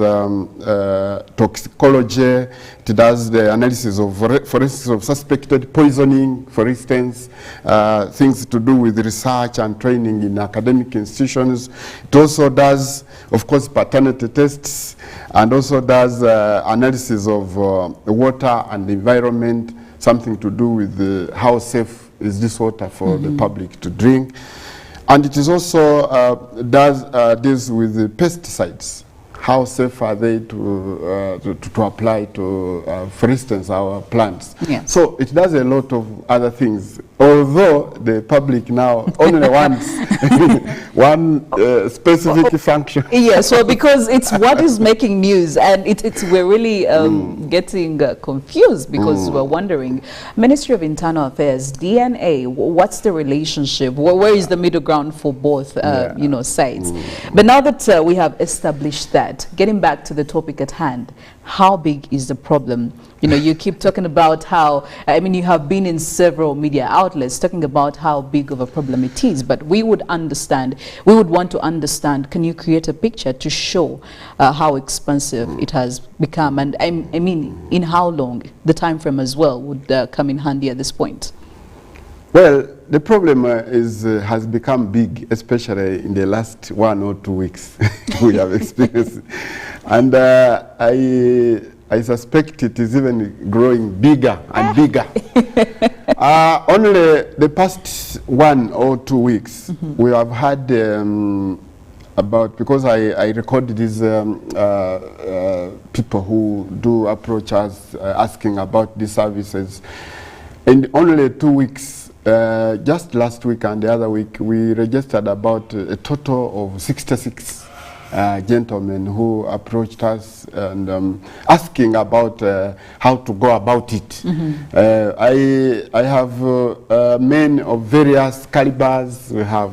toxicology. It does the analysis of forensics of suspected poisoning, for instance, things to do with research and training in academic institutions. It also does, of course, paternity tests, and also does analysis of water and environment, something to do with how safe is this water for the public to drink. And it is also deals with the pesticides. How safe are they to apply to, for instance, our plants? Yes. So it does a lot of other things, although the public now only wants one specific function. Yes, well, because it's what is making news, and we're really getting confused, because we're wondering, Ministry of Internal Affairs, DNA, what's the relationship? Where is the middle ground for both, you know, sides? But now that we have established that, getting back to the topic at hand, how big is the problem? You know, you keep talking about how, I mean, you have been in several media outlets talking about how big of a problem it is, but we would understand, we would want to understand, can you create a picture to show how expensive it has become? And I mean, in how long? The time frame as well would come in handy at this point. Well, the problem has become big, especially in the last 1 or 2 weeks we have experienced. And I suspect it is even growing bigger and bigger. Only the past 1 or 2 weeks, we have had about, because I record these people who do approach us asking about these services. In only 2 weeks, just last week and the other week, we registered about a total of 66 gentlemen who approached us and asking about how to go about it. I have men of various calibers. We have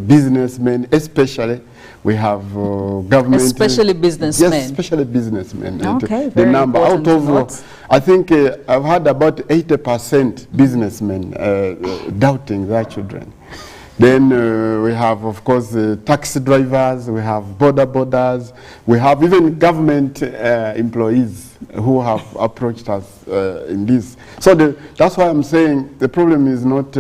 businessmen, especially. We have government. Especially businessmen. Yes, especially businessmen. Okay, the number out of, I think I've had about 80% businessmen doubting their children. Then we have, of course, taxi drivers, we have boarders, we have even government employees who have approached us in this. So that's why I'm saying the problem is not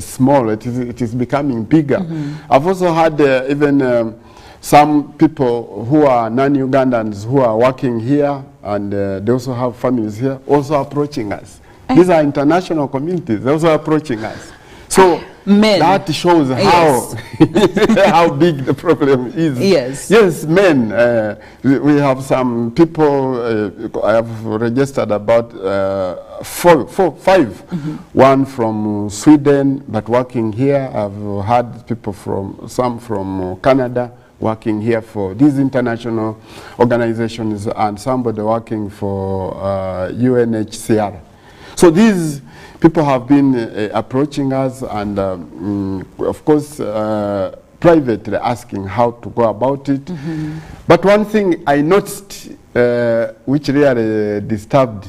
small, it is becoming bigger. I've also had even some people who are non-Ugandans who are working here, and they also have families here, also approaching us. These are international communities, they're also approaching us. So men. That shows how how big the problem is. Yes. Yes, men. We have some people. I have registered about 5. One from Sweden, but working here. I've had people some from Canada working here for these international organizations, and somebody working for UNHCR. So these people have been approaching us, and of course privately asking how to go about it. But one thing I noticed which really disturbed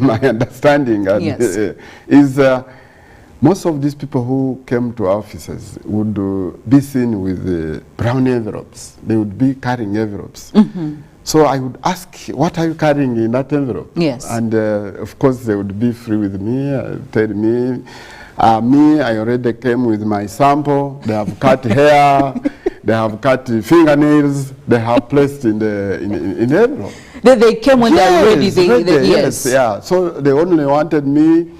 my understanding is most of these people who came to our offices would be seen with brown envelopes. They would be carrying envelopes. So I would ask, what are you carrying in that envelope? Yes. And of course they would be free with me, tell me, I already came with my sample, they have cut hair, they have cut fingernails, they have placed in the envelope. They came when they're ready. Yes, yeah. So they only wanted me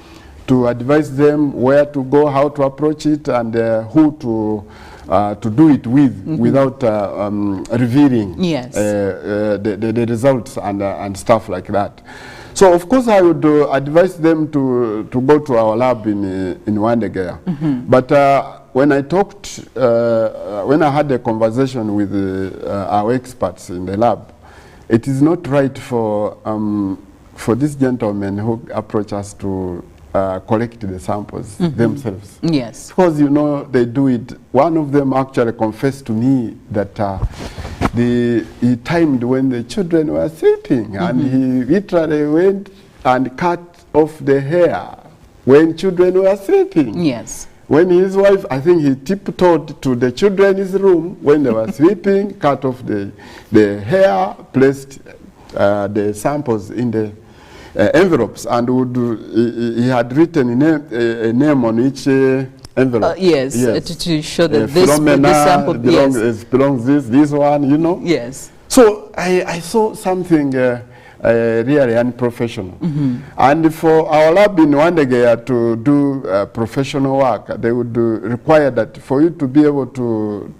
to advise them where to go, how to approach it, and who to to do it with, without revealing the results and stuff like that. So of course I would advise them to go to our lab in Wandegea. But when I talked, when I had a conversation with our experts in the lab, it is not right for these gentlemen who approach us to collect the samples themselves. Yes. Because, you know, they do it. One of them actually confessed to me that he timed when the children were sleeping, and he literally went and cut off the hair when children were sleeping. Yes. When his wife, I think he tiptoed to the children's room when they were sleeping, cut off the hair, placed the samples in the envelopes, and he had written a name on each envelope. Yes, to show that this sample belongs this one, you know. Yes. So I saw something really unprofessional. And for our lab in Wandegea to do professional work, they would require that for you to be able to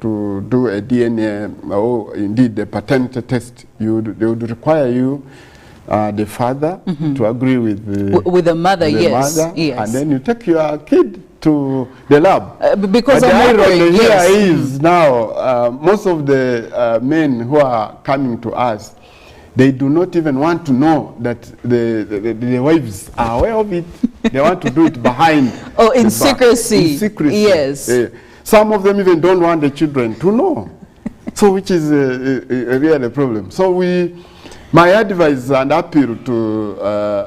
do a DNA or indeed the paternity test, they would require you, the father, to agree with the mother, yes. And then you take your kid to the lab. Because the irony here is now, most of the men who are coming to us, they do not even want to know that the wives are aware of it. They want to do it behind. Oh, in secrecy. In secrecy. Yes. Some of them even don't want the children to know. So which is a real problem. So my advice and appeal to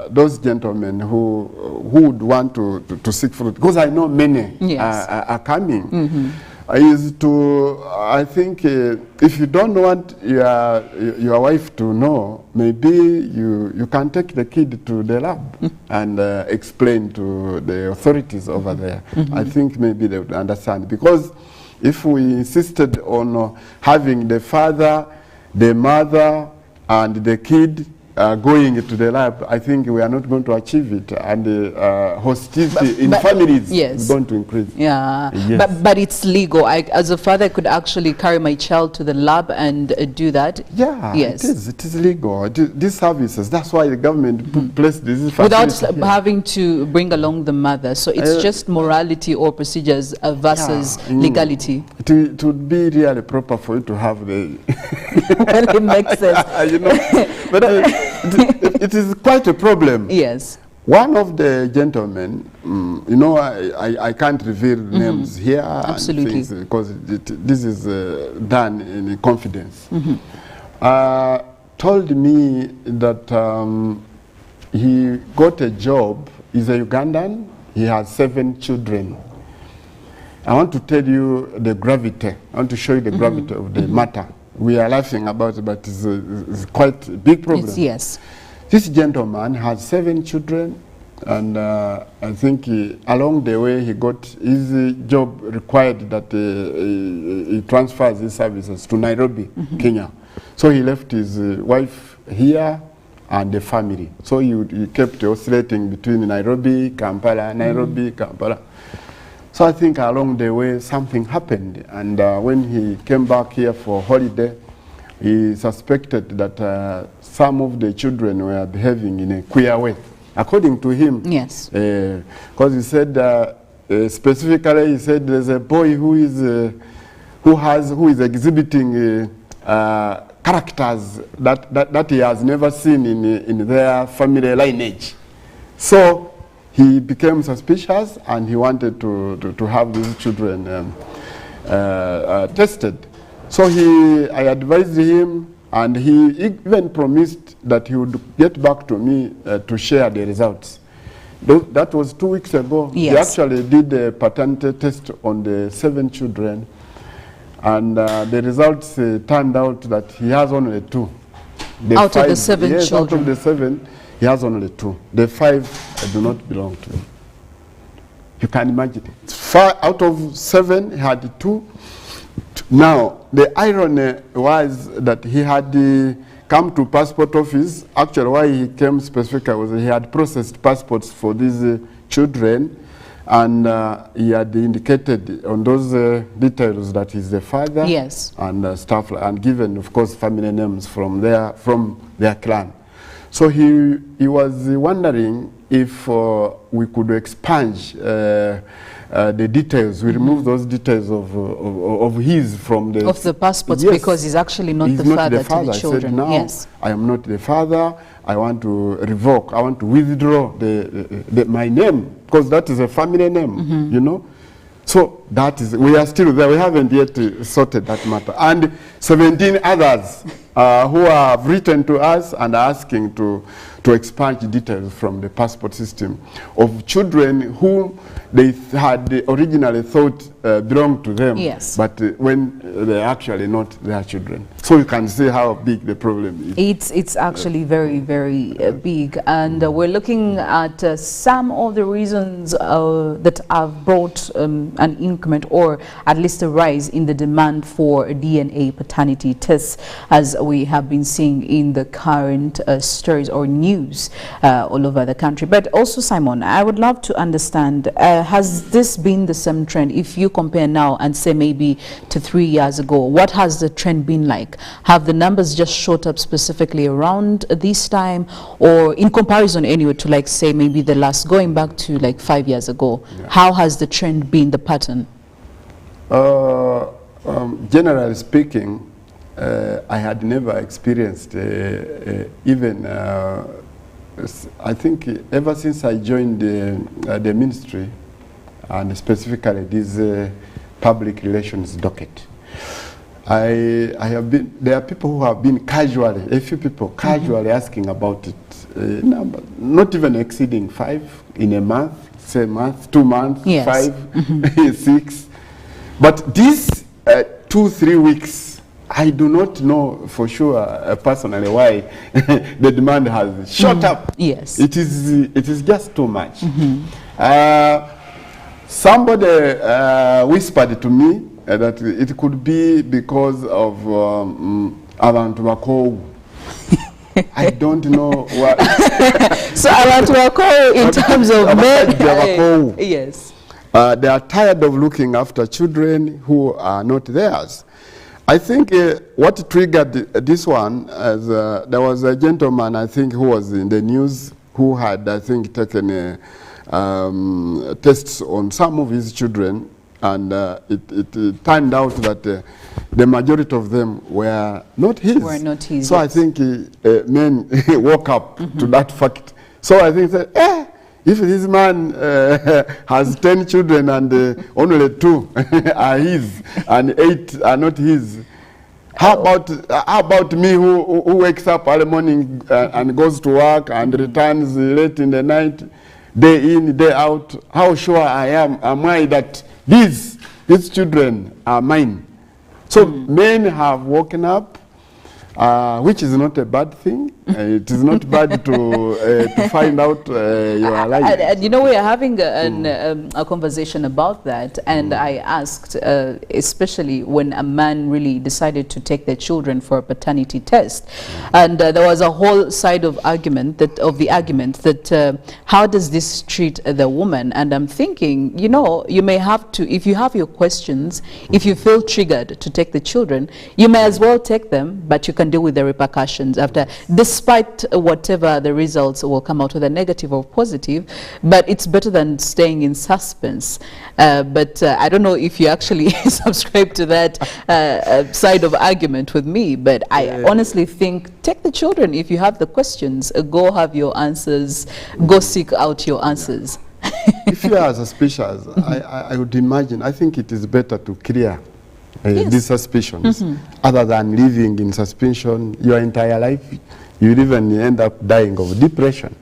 those gentlemen who would want to seek fruit, because I know many are coming, is to, I think, if you don't want your wife to know, maybe you can take the kid to the lab and explain to the authorities over there. I think maybe they would understand, because if we insisted on having the father, the mother, and the kid going to the lab, I think we are not going to achieve it, and hostility in families is going to increase. Yeah, but it's legal. As a father, I could actually carry my child to the lab and do that. Yeah, it is legal. These services, that's why the government placed this without having to bring along the mother. So it's just morality or procedures versus legality. It would be really proper for you to have the well, it makes sense. You know, but it is quite a problem. Yes. One of the gentlemen, you know, I can't reveal names here. Absolutely. And things, because this is done in confidence. Told me that he got a job. He's a Ugandan. He has 7 children. I want to tell you the gravity. I want to show you the gravity of the matter. We are laughing about it, but it's quite a big problem. Yes. This gentleman has 7 children, and I think along the way he got his job required that he transfers his services to Nairobi, Kenya. So he left his wife here and the family. So he kept oscillating between Nairobi, Kampala, Nairobi, Kampala. So I think along the way something happened, and when he came back here for holiday, he suspected that some of the children were behaving in a queer way, according to him. Yes. Because he said, specifically, he said there's a boy who is exhibiting characters that he has never seen in their family lineage. So he became suspicious, and he wanted to have these children tested. So I advised him, and he even promised that he would get back to me to share the results. That was 2 weeks ago. Yes. He actually did a paternity test on the 7 children, and the results turned out that he has only 2. Out of the 7 yes, children? Out of the 7. He has only 2. The 5 do not belong to him. You can imagine. 5 out of 7, he had 2. Now, the irony was that he had come to passport office. Actually, why he came specifically was he had processed passports for these children, And he had indicated on those details that he's the father. Yes. And stuff, and given, of course, family names from their clan. So he was wondering if we could expunge the details. We remove those details of his from the passports, yes, because he's actually not the father to the children. I said, now, yes, I am not the father. I want to revoke. I want to withdraw my name, because that is a family name, you know. So that is, we are still there. We haven't yet sorted that matter. And 17 others who have written to us and are asking to expunge details from the passport system of children whom they had originally thought belonged to them, yes, but when they're actually not their children. So you can see how big the problem is. It's actually very, very big, and we're looking at some of the reasons that have brought an increment, or at least a rise in the demand for DNA paternity tests, as we have been seeing in the current stories or news all over the country. But also, Simon, I would love to understand, has this been the same trend? If you compare now and say maybe to 3 years ago, what has the trend been like? Have the numbers just shot up specifically around this time, or in comparison anyway to, like, say maybe the last, going back to like 5 years ago? Yeah. How has the trend been, the pattern? Generally speaking, I had never experienced even I think ever since I joined the ministry, and specifically this public relations docket, I have been, there are people who have been casually, a few people casually asking about it, not even exceeding 5 in a month, say month, 2 months, yes, 5, 6. But these 2-3 weeks, I do not know for sure personally why the demand has shot up. Yes, it is just too much. Somebody whispered to me that it could be because of abantu bakoowu. I don't know what. So abantu bakoowu in terms of men. Yes. They are tired of looking after children who are not theirs. I think what triggered this one, as there was a gentleman, I think, who was in the news, who had, I think, taken tests on some of his children, and it turned out that the majority of them were not his. Were not his. So yes, I think men woke up to that fact. So I think that, if this man has 10 children and only 2 are his and 8 are not his, how about me who wakes up early morning and goes to work and returns late in the night, day in, day out? How sure am I that these children are mine? So men have woken up, which is not a bad thing. It is not bad to find out your alliance. And you know, we are having a conversation about that, and I asked, especially when a man really decided to take their children for a paternity test, and there was a whole side of argument that how does this treat the woman? And I'm thinking, you know, you may have to, if you have your questions, if you feel triggered to take the children, you may as well take them, but you can deal with the repercussions after, despite whatever the results will come out, whether negative or positive. But it's better than staying in suspense. But I don't know if you actually subscribe to that side of argument with me, but I honestly think take the children. If you have the questions, go have your answers, go seek out your answers. If you are suspicious, I would imagine, I think it is better to clear these suspicions, other than living in suspicion your entire life. You even end up dying of depression.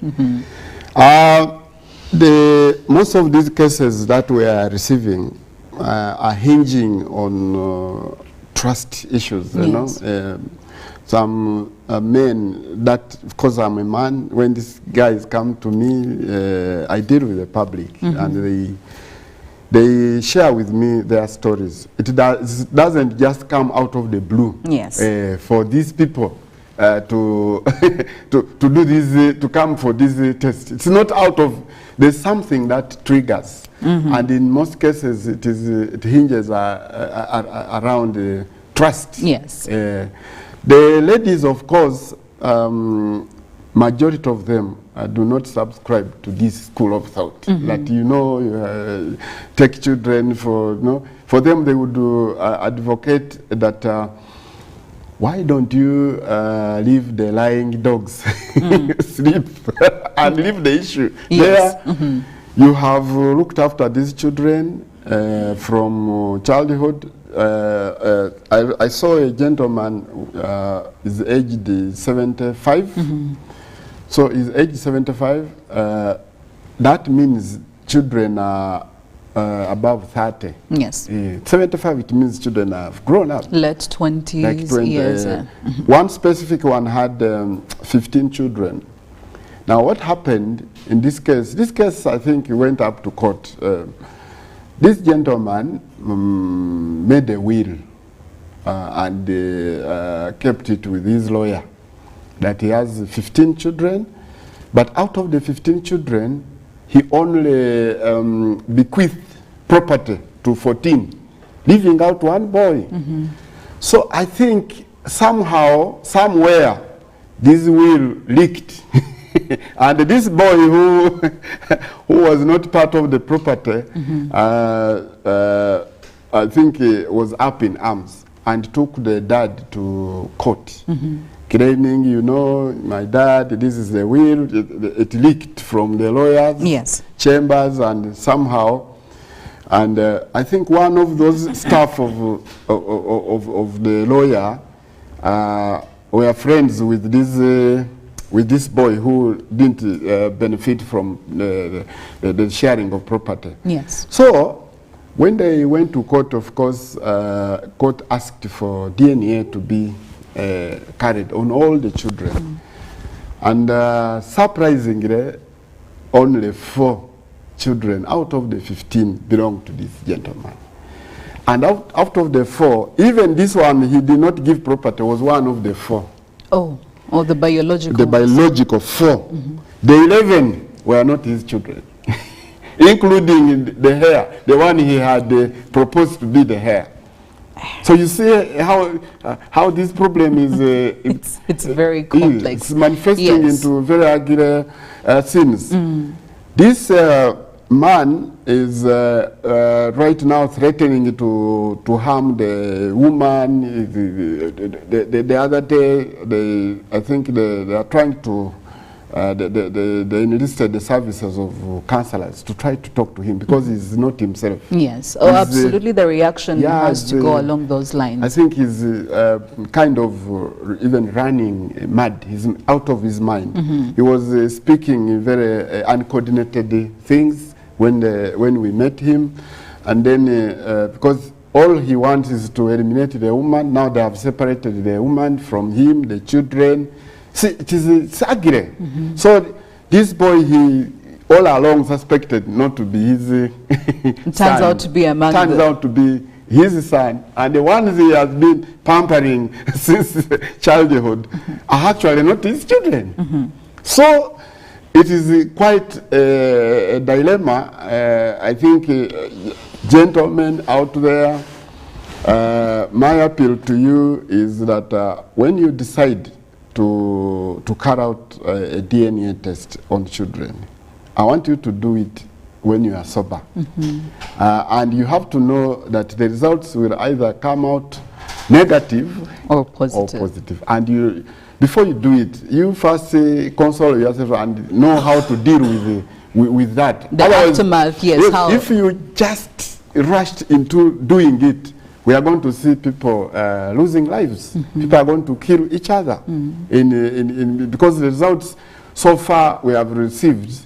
Most of these cases that we are receiving are hinging on trust issues. You know, some men, that, of course I'm a man, when these guys come to me, I deal with the public, and they share with me their stories. It doesn't just come out of the blue. Yes. For these people to do this, to come for this test. It's not out of there's something that triggers. And in most cases, it hinges around trust. Yes. The ladies, of course, majority of them do not subscribe to this school of thought. That, you know, take children for, you know, for them they would advocate that why don't you leave the lying dogs sleep and leave the issue. Yes. There, you have looked after these children from childhood. I saw a gentleman is aged 75. So he's aged 75. That means children are above 30. Yes. 75, it means children have grown up. Late 20s, like 20, years. One specific one had 15 children. Now what happened in this case I think he went up to court. This gentleman made a will and kept it with his lawyer that he has 15 children, but out of the 15 children, he only bequeathed property to 14, leaving out one boy. So I think somehow, somewhere, this will leaked. And this boy who was not part of the property, I think he was up in arms and took the dad to court, claiming, you know, my dad, this is the will. It leaked from the lawyers' chambers, and somehow, and I think one of those staff of the lawyer were friends with this boy who didn't benefit from the sharing of property. Yes. So when they went to court, of course, court asked for DNA to be carried on all the children. And surprisingly, only 4 children out of the 15 belong to this gentleman. And out of the 4, even this one, he did not give property, was one of the 4. Oh, the biological. The biological 4. The 11 were not his children, including the heir, the one he had proposed to be the heir. So you see how this problem is. It's very complex. It's manifesting into very ugly scenes. This man is right now threatening to harm the woman. The other day, I think they are trying to, they enlisted the services of counselors to try to talk to him because he's not himself. Yes, absolutely. The reaction has to go along those lines. I think he's kind of even running mad. He's out of his mind. He was speaking very uncoordinated things when we met him, and then because all he wants is to eliminate the woman. Now they have separated the woman from him, the children. See, it's ugly. So this boy, he all along suspected not to be his Turns out to be among Turns out to be his son. And the ones he has been pampering since childhood are actually not his children. So it is quite a dilemma. I think gentlemen out there, my appeal to you is that when you decide to carry out a DNA test on children, I want you to do it when you are sober. And you have to know that the results will either come out negative or positive. And you, before you do it, you first console yourself and know how to deal with that. The aftermath, yes. If you just rushed into doing it, we are going to see people losing lives. People are going to kill each other because the results so far we have received.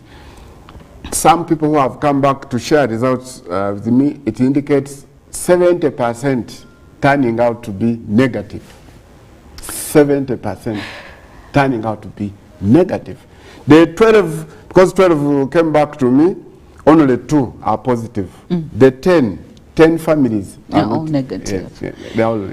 Some people who have come back to share results with me, it indicates 70% turning out to be negative. 70% turning out to be negative. The 12, because 12 came back to me, only 2 are positive. The 10 10 families are all negative. They're all.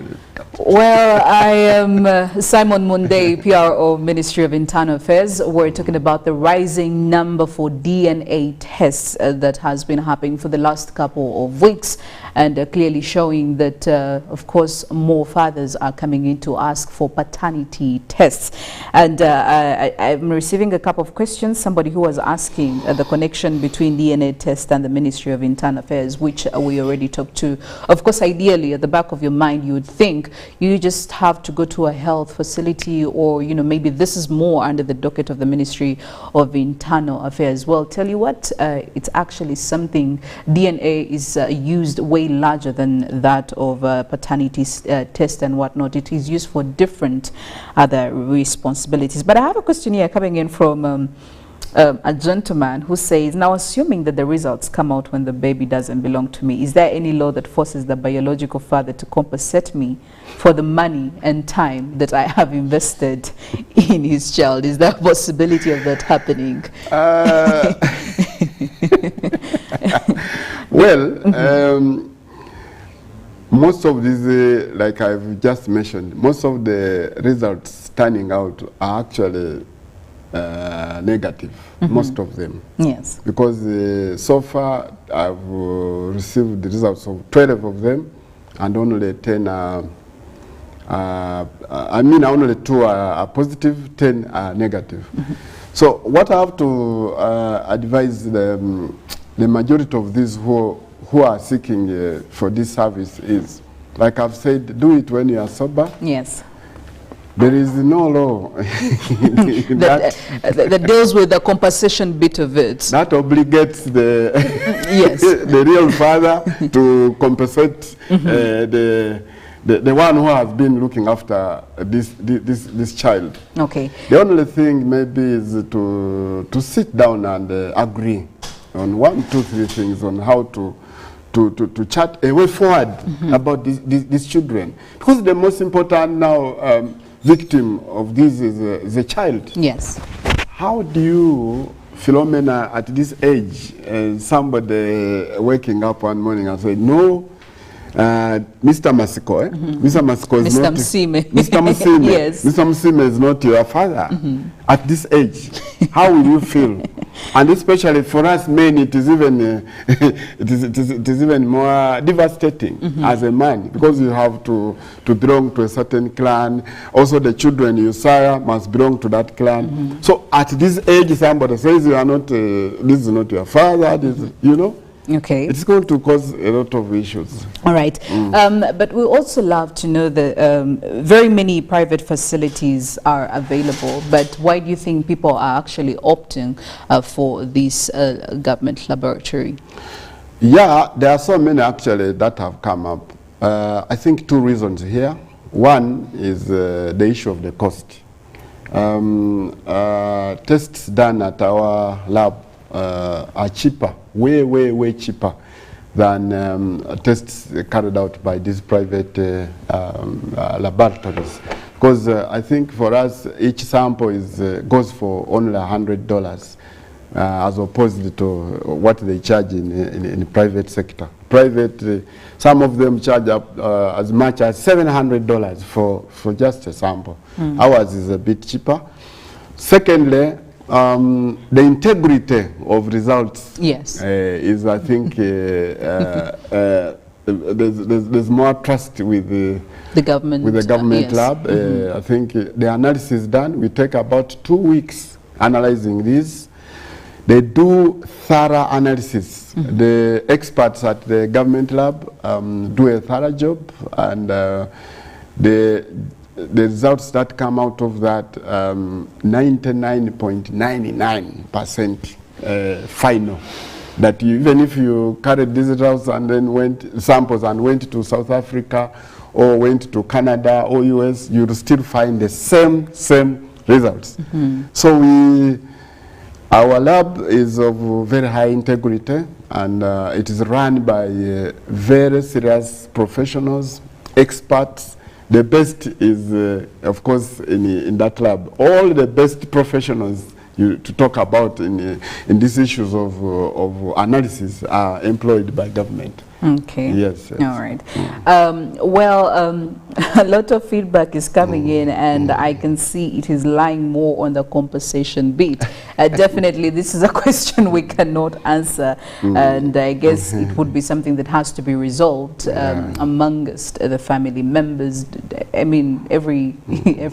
Well, I am Simon Munday, PRO, Ministry of Internal Affairs. We're talking about the rising number for DNA tests that has been happening for the last couple of weeks, and clearly showing that, of course, more fathers are coming in to ask for paternity tests. And I'm receiving a couple of questions. Somebody who was asking the connection between DNA test and the Ministry of Internal Affairs, which we already talked to. Of course, ideally, at the back of your mind, you would think you just have to go to a health facility, or, you know, maybe this is more under the docket of the Ministry of Internal Affairs. Well, tell you what, it's actually something. DNA is used way larger than that of paternity test and whatnot. It is used for different other responsibilities. But I have a question here coming in from a gentleman who says, now assuming that the results come out when the baby doesn't belong to me, is there any law that forces the biological father to compensate me for the money and time that I have invested in his child? Is there a possibility of that happening? Well, most of these, like I've just mentioned, most of the results turning out are actually negative, most of them. Yes. Because so far I've received the results of 12 of them, and only 10 are, only 2 are positive, 10 are negative. So what I have to advise the majority of these who are seeking for this service is, like I've said, do it when you are sober. Yes. There is no law that deals with the compensation bit of it. That obligates the yes. the real father to compensate the one who has been looking after this child. Okay. The only thing maybe is to sit down and agree on 1, 2, 3 things on how to chart a way forward about these children, because the most important now victim of this is the child. Yes. How do you, Philomena, at this age, somebody waking up one morning and say, no, Mr. Masiko, Mr. Masiko is Mr. not Msime. Mr. Msime. Yes. Mr. Msime is not your father. At this age, how will you feel? And especially for us men, it is even it is even more devastating as a man, because you have to belong to a certain clan. Also, the children you sire must belong to that clan. So at this age, somebody says you are not. This is not your father. This, you know. Okay. It's going to cause a lot of issues. All right. But we also love to know that very many private facilities are available, but why do you think people are actually opting for this government laboratory? Yeah, there are so many actually that have come up. I think 2 reasons here. One is the issue of the cost. Tests done at our lab are cheaper, way cheaper than tests carried out by these private laboratories. Because I think for us, each sample goes for only $100, as opposed to what they charge in the private sector. Private, some of them charge up as much as $700 for just a sample. Ours is a bit cheaper. Secondly, the integrity of results is, I think, there's more trust with the government lab. I think the analysis done, we take about 2 weeks analyzing this. They do thorough analysis. The experts at the government lab do a thorough job, and the results that come out of that, 99.99% final. That even if you carried these results and then samples and went to South Africa or went to Canada or US, you'll still find the same results. So our lab is of very high integrity, and it is run by very serious professionals, experts. The best is, of course, in that lab. All the best professionals to talk about in these issues of analysis are employed by government. Okay. Yes. All right. A lot of feedback is coming in, and I can see it is lying more on the compensation bit. Definitely, this is a question we cannot answer, and I guess it would be something that has to be resolved amongst the family members. I mean, every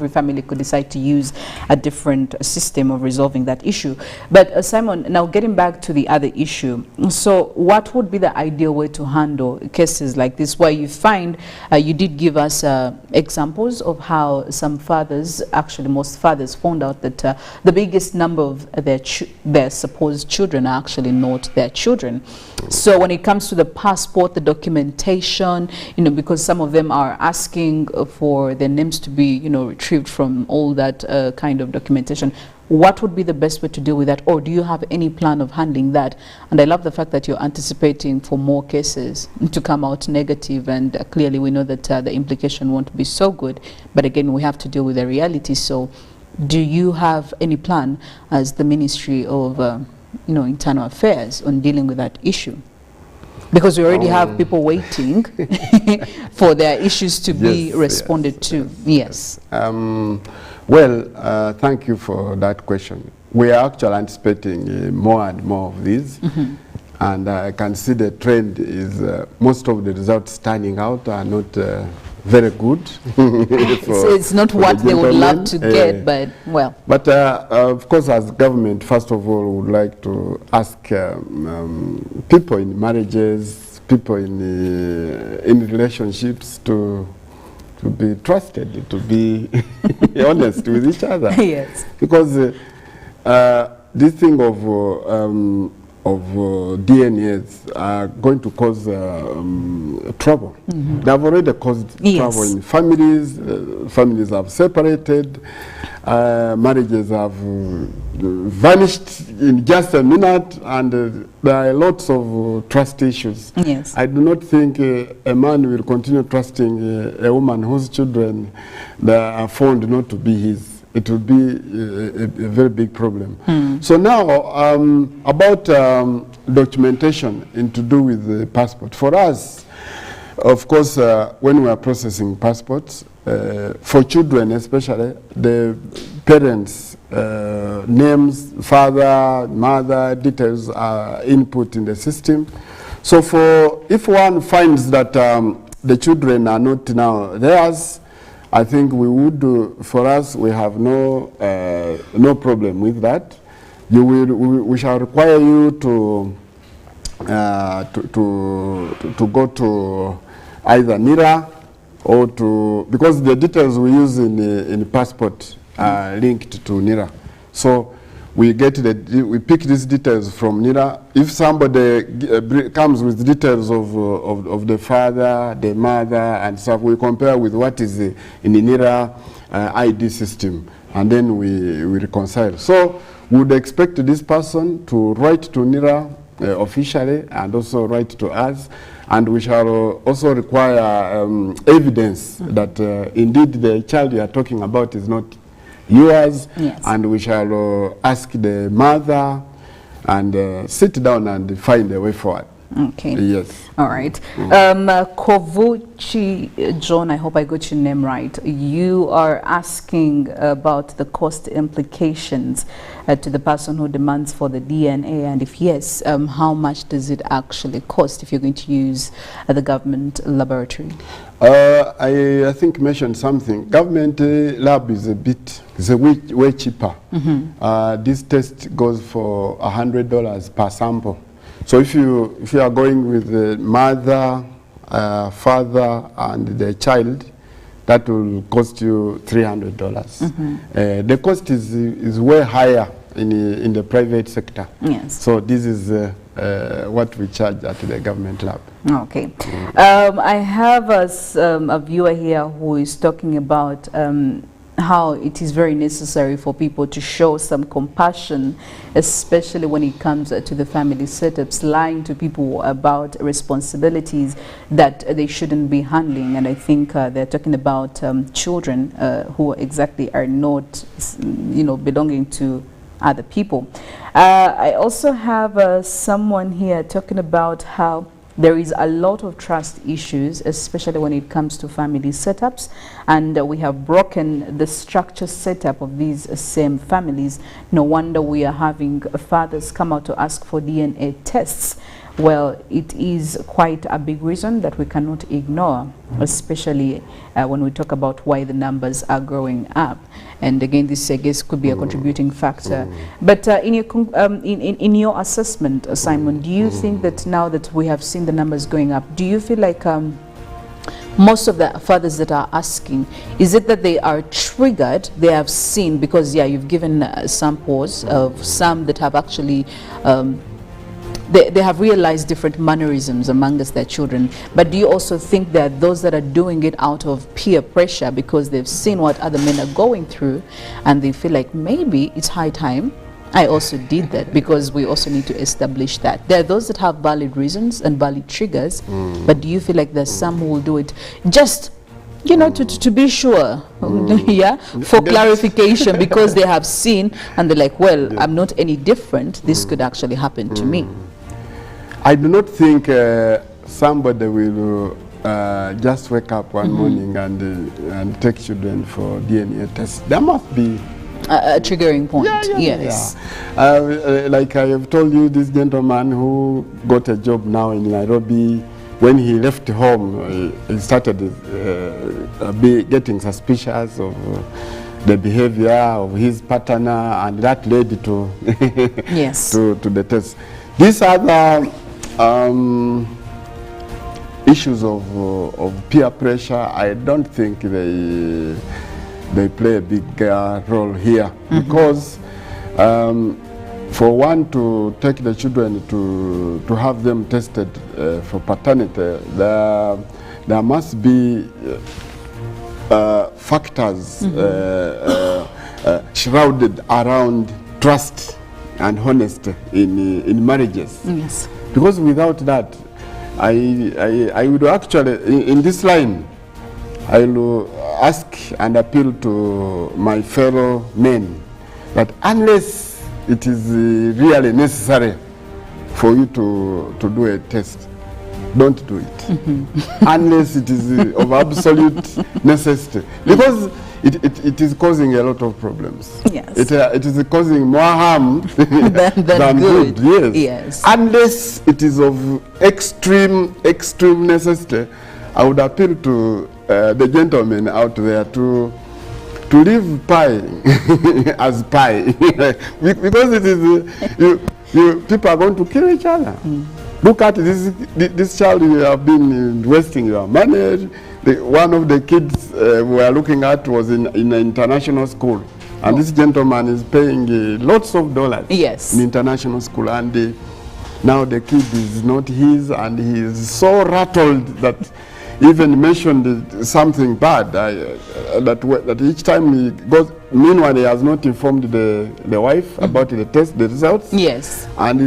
family could decide to use a different system of resolving that issue. But Simon, now getting back to the other issue, so what would be the ideal way to handle cases like this, where you find you did give us examples of how some fathers, actually most fathers, found out that the biggest number of their supposed children are actually not their children. So when it comes to the passport, the documentation, because some of them are asking for their names to be, retrieved from all that kind of documentation, what would be the best way to deal with that? Or do you have any plan of handling that? And I love the fact that you're anticipating for more cases to come out negative, and clearly we know that the implication won't be so good. But again, we have to deal with the reality. So do you have any plan as the Ministry of Internal Affairs on dealing with that issue? Because we already have people waiting for their issues to be responded to. Yes. Thank you for that question. We are actually anticipating more and more of these. And I can see the trend is most of the results standing out are not very good. So it's not what they would love to get, but well. But of course, as government, first of all, we would like to ask people in marriages, people in relationships to be trusted, to be honest with each other. Yes. Because this thing of DNAs are going to cause trouble. They have already caused trouble in families. Families have separated. Marriages have vanished in just a minute, and there are lots of trust issues. Yes. I do not think a man will continue trusting a woman whose children are found not to be his. It would be a very big problem. So now, about documentation and to do with the passport. For us, of course, when we are processing passports, for children especially, the parents' names, father, mother, details are input in the system. So if one finds that the children are not now theirs, I think we would do, for us, we have no problem with that. We shall require you to go to either NIRA or because the details we use in passport are linked to NIRA. So we pick these details from NIRA. If somebody comes with details of the father, the mother, and stuff, we compare with what is in the NIRA ID system, and then we reconcile. So we would expect this person to write to NIRA officially and also write to us, and we shall also require evidence that indeed the child you are talking about is not yours, and we shall ask the mother and sit down and find a way forward. Okay. Yes. All right. Kovuchi John, I hope I got your name right. You are asking about the cost implications to the person who demands for the DNA, and if yes, how much does it actually cost if you're going to use the government laboratory? I think mentioned something. Government lab is way cheaper. This test goes for $100 per sample. So if you are going with the mother, father, and the child, that will cost you $300. The cost is way higher in the private sector. Yes. So this is what we charge at the government lab. Okay. I have a viewer here who is talking about how it is very necessary for people to show some compassion, especially when it comes to the family setups, lying to people about responsibilities that they shouldn't be handling. And I think they're talking about children who exactly are not, belonging to other people. I also have someone here talking about how there is a lot of trust issues, especially when it comes to family setups, and we have broken the structure setup of these same families. No wonder we are having fathers come out to ask for DNA tests. Well, it is quite a big reason that we cannot ignore, especially when we talk about why the numbers are growing up. And again, this I guess could be a contributing factor. But in your assessment, Simon, do you think that now that we have seen the numbers going up, do you feel like most of the fathers that are asking, is it that they are triggered, they have seen, because yeah, you've given samples of some that have actually they have realized different mannerisms amongst their children, but do you also think that those that are doing it out of peer pressure because they've seen what other men are going through and they feel like maybe it's high time I also did that, because we also need to establish that there are those that have valid reasons and valid triggers, but do you feel like there's some who will do it just, you know, to be sure, yeah, for clarification, because they have seen and they're like, well, I'm not any different, this could actually happen to me? I do not think somebody will just wake up one morning and take children for DNA tests. There must be a triggering point. Yes. Like I have told you, this gentleman who got a job now in Nairobi, when he left home, he started getting suspicious of the behavior of his partner, and that led to yes, to the test. These other issues of peer pressure, I don't think they play a big role here, because for one to take the children to have them tested for paternity, there must be factors shrouded around trust and honesty in marriages. Yes. Because without that, I would actually, in this line, I will ask and appeal to my fellow men that unless it is really necessary for you to do a test, don't do it. Unless it is of absolute necessity. Because it is causing a lot of problems. Yes. It is causing more harm than good. Yes. Yes. Unless it is of extreme necessity, I would appeal to the gentlemen out there to leave pie as pie, because it is people are going to kill each other. Look at this child you have been wasting your money. One of the kids we are looking at was in an international school, and this gentleman is paying lots of dollars in international school, and now the kid is not his, and he is so rattled that even mentioned something bad, that each time he goes, meanwhile he has not informed the wife about the test, the results. Yes. And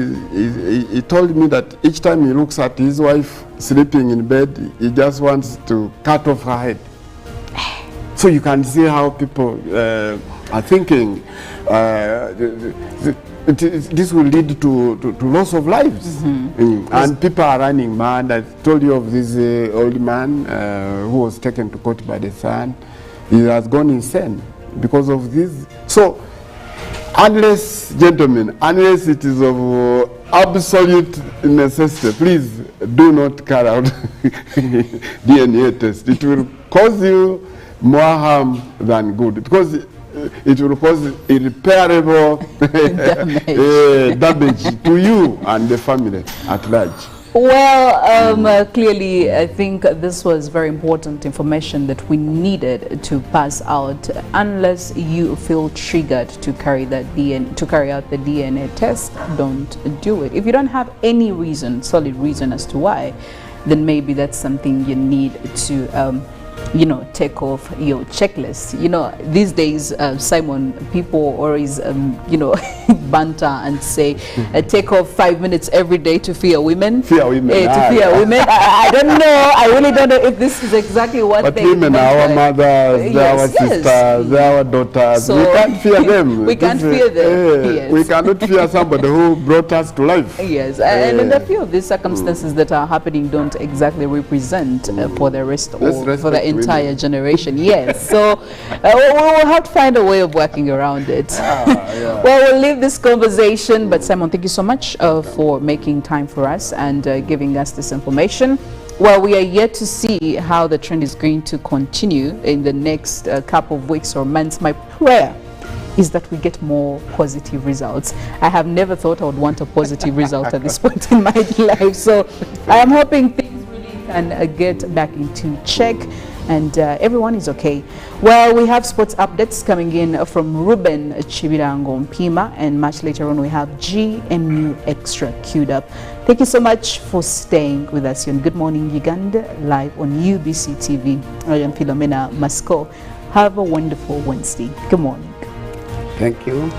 he told me that each time he looks at his wife sleeping in bed, he just wants to cut off her head. So you can see how people are thinking. This will lead to loss of lives. And people are running mad. I told you of this old man who was taken to court by the son. He has gone insane because of this. So unless, gentlemen, unless it is of absolute necessity, please do not carry out DNA test. It will cause you more harm than good, because it will cause irreparable damage to you and the family at large. Well, clearly, I think this was very important information that we needed to pass out. Unless you feel triggered to carry out the DNA test, don't do it. If you don't have any reason, solid reason as to why, then maybe that's something you need to you know, take off your checklist. You know, these days, Simon, people always, you know, banter and say, take off 5 minutes every day to fear women. Fear women. To fear women. I don't know. I really don't know if this is exactly what but they women are our mothers, they're our sisters, they're our daughters. So we can't fear them. We can't fear them. Yes. We cannot fear somebody who brought us to life. Yes, and a few of these circumstances that are happening don't exactly represent for the rest or for the entire generation. Yes, so we'll have to find a way of working around it. Well, we'll leave this conversation, but Simon, thank you so much for making time for us and giving us this information. Well, we are yet to see how the trend is going to continue in the next couple of weeks or months. My prayer is that we get more positive results. I have never thought I would want a positive result at this point in my life. So I am hoping things really can get back into check and everyone is okay. Well, we have sports updates coming in from Ruben Chibirango Mpima, and much later on we have GMU Extra queued up. Thank you so much for staying with us on Good Morning Uganda, live on UBC TV. I am Philomena Masco. Have a wonderful Wednesday. Good morning. Thank you.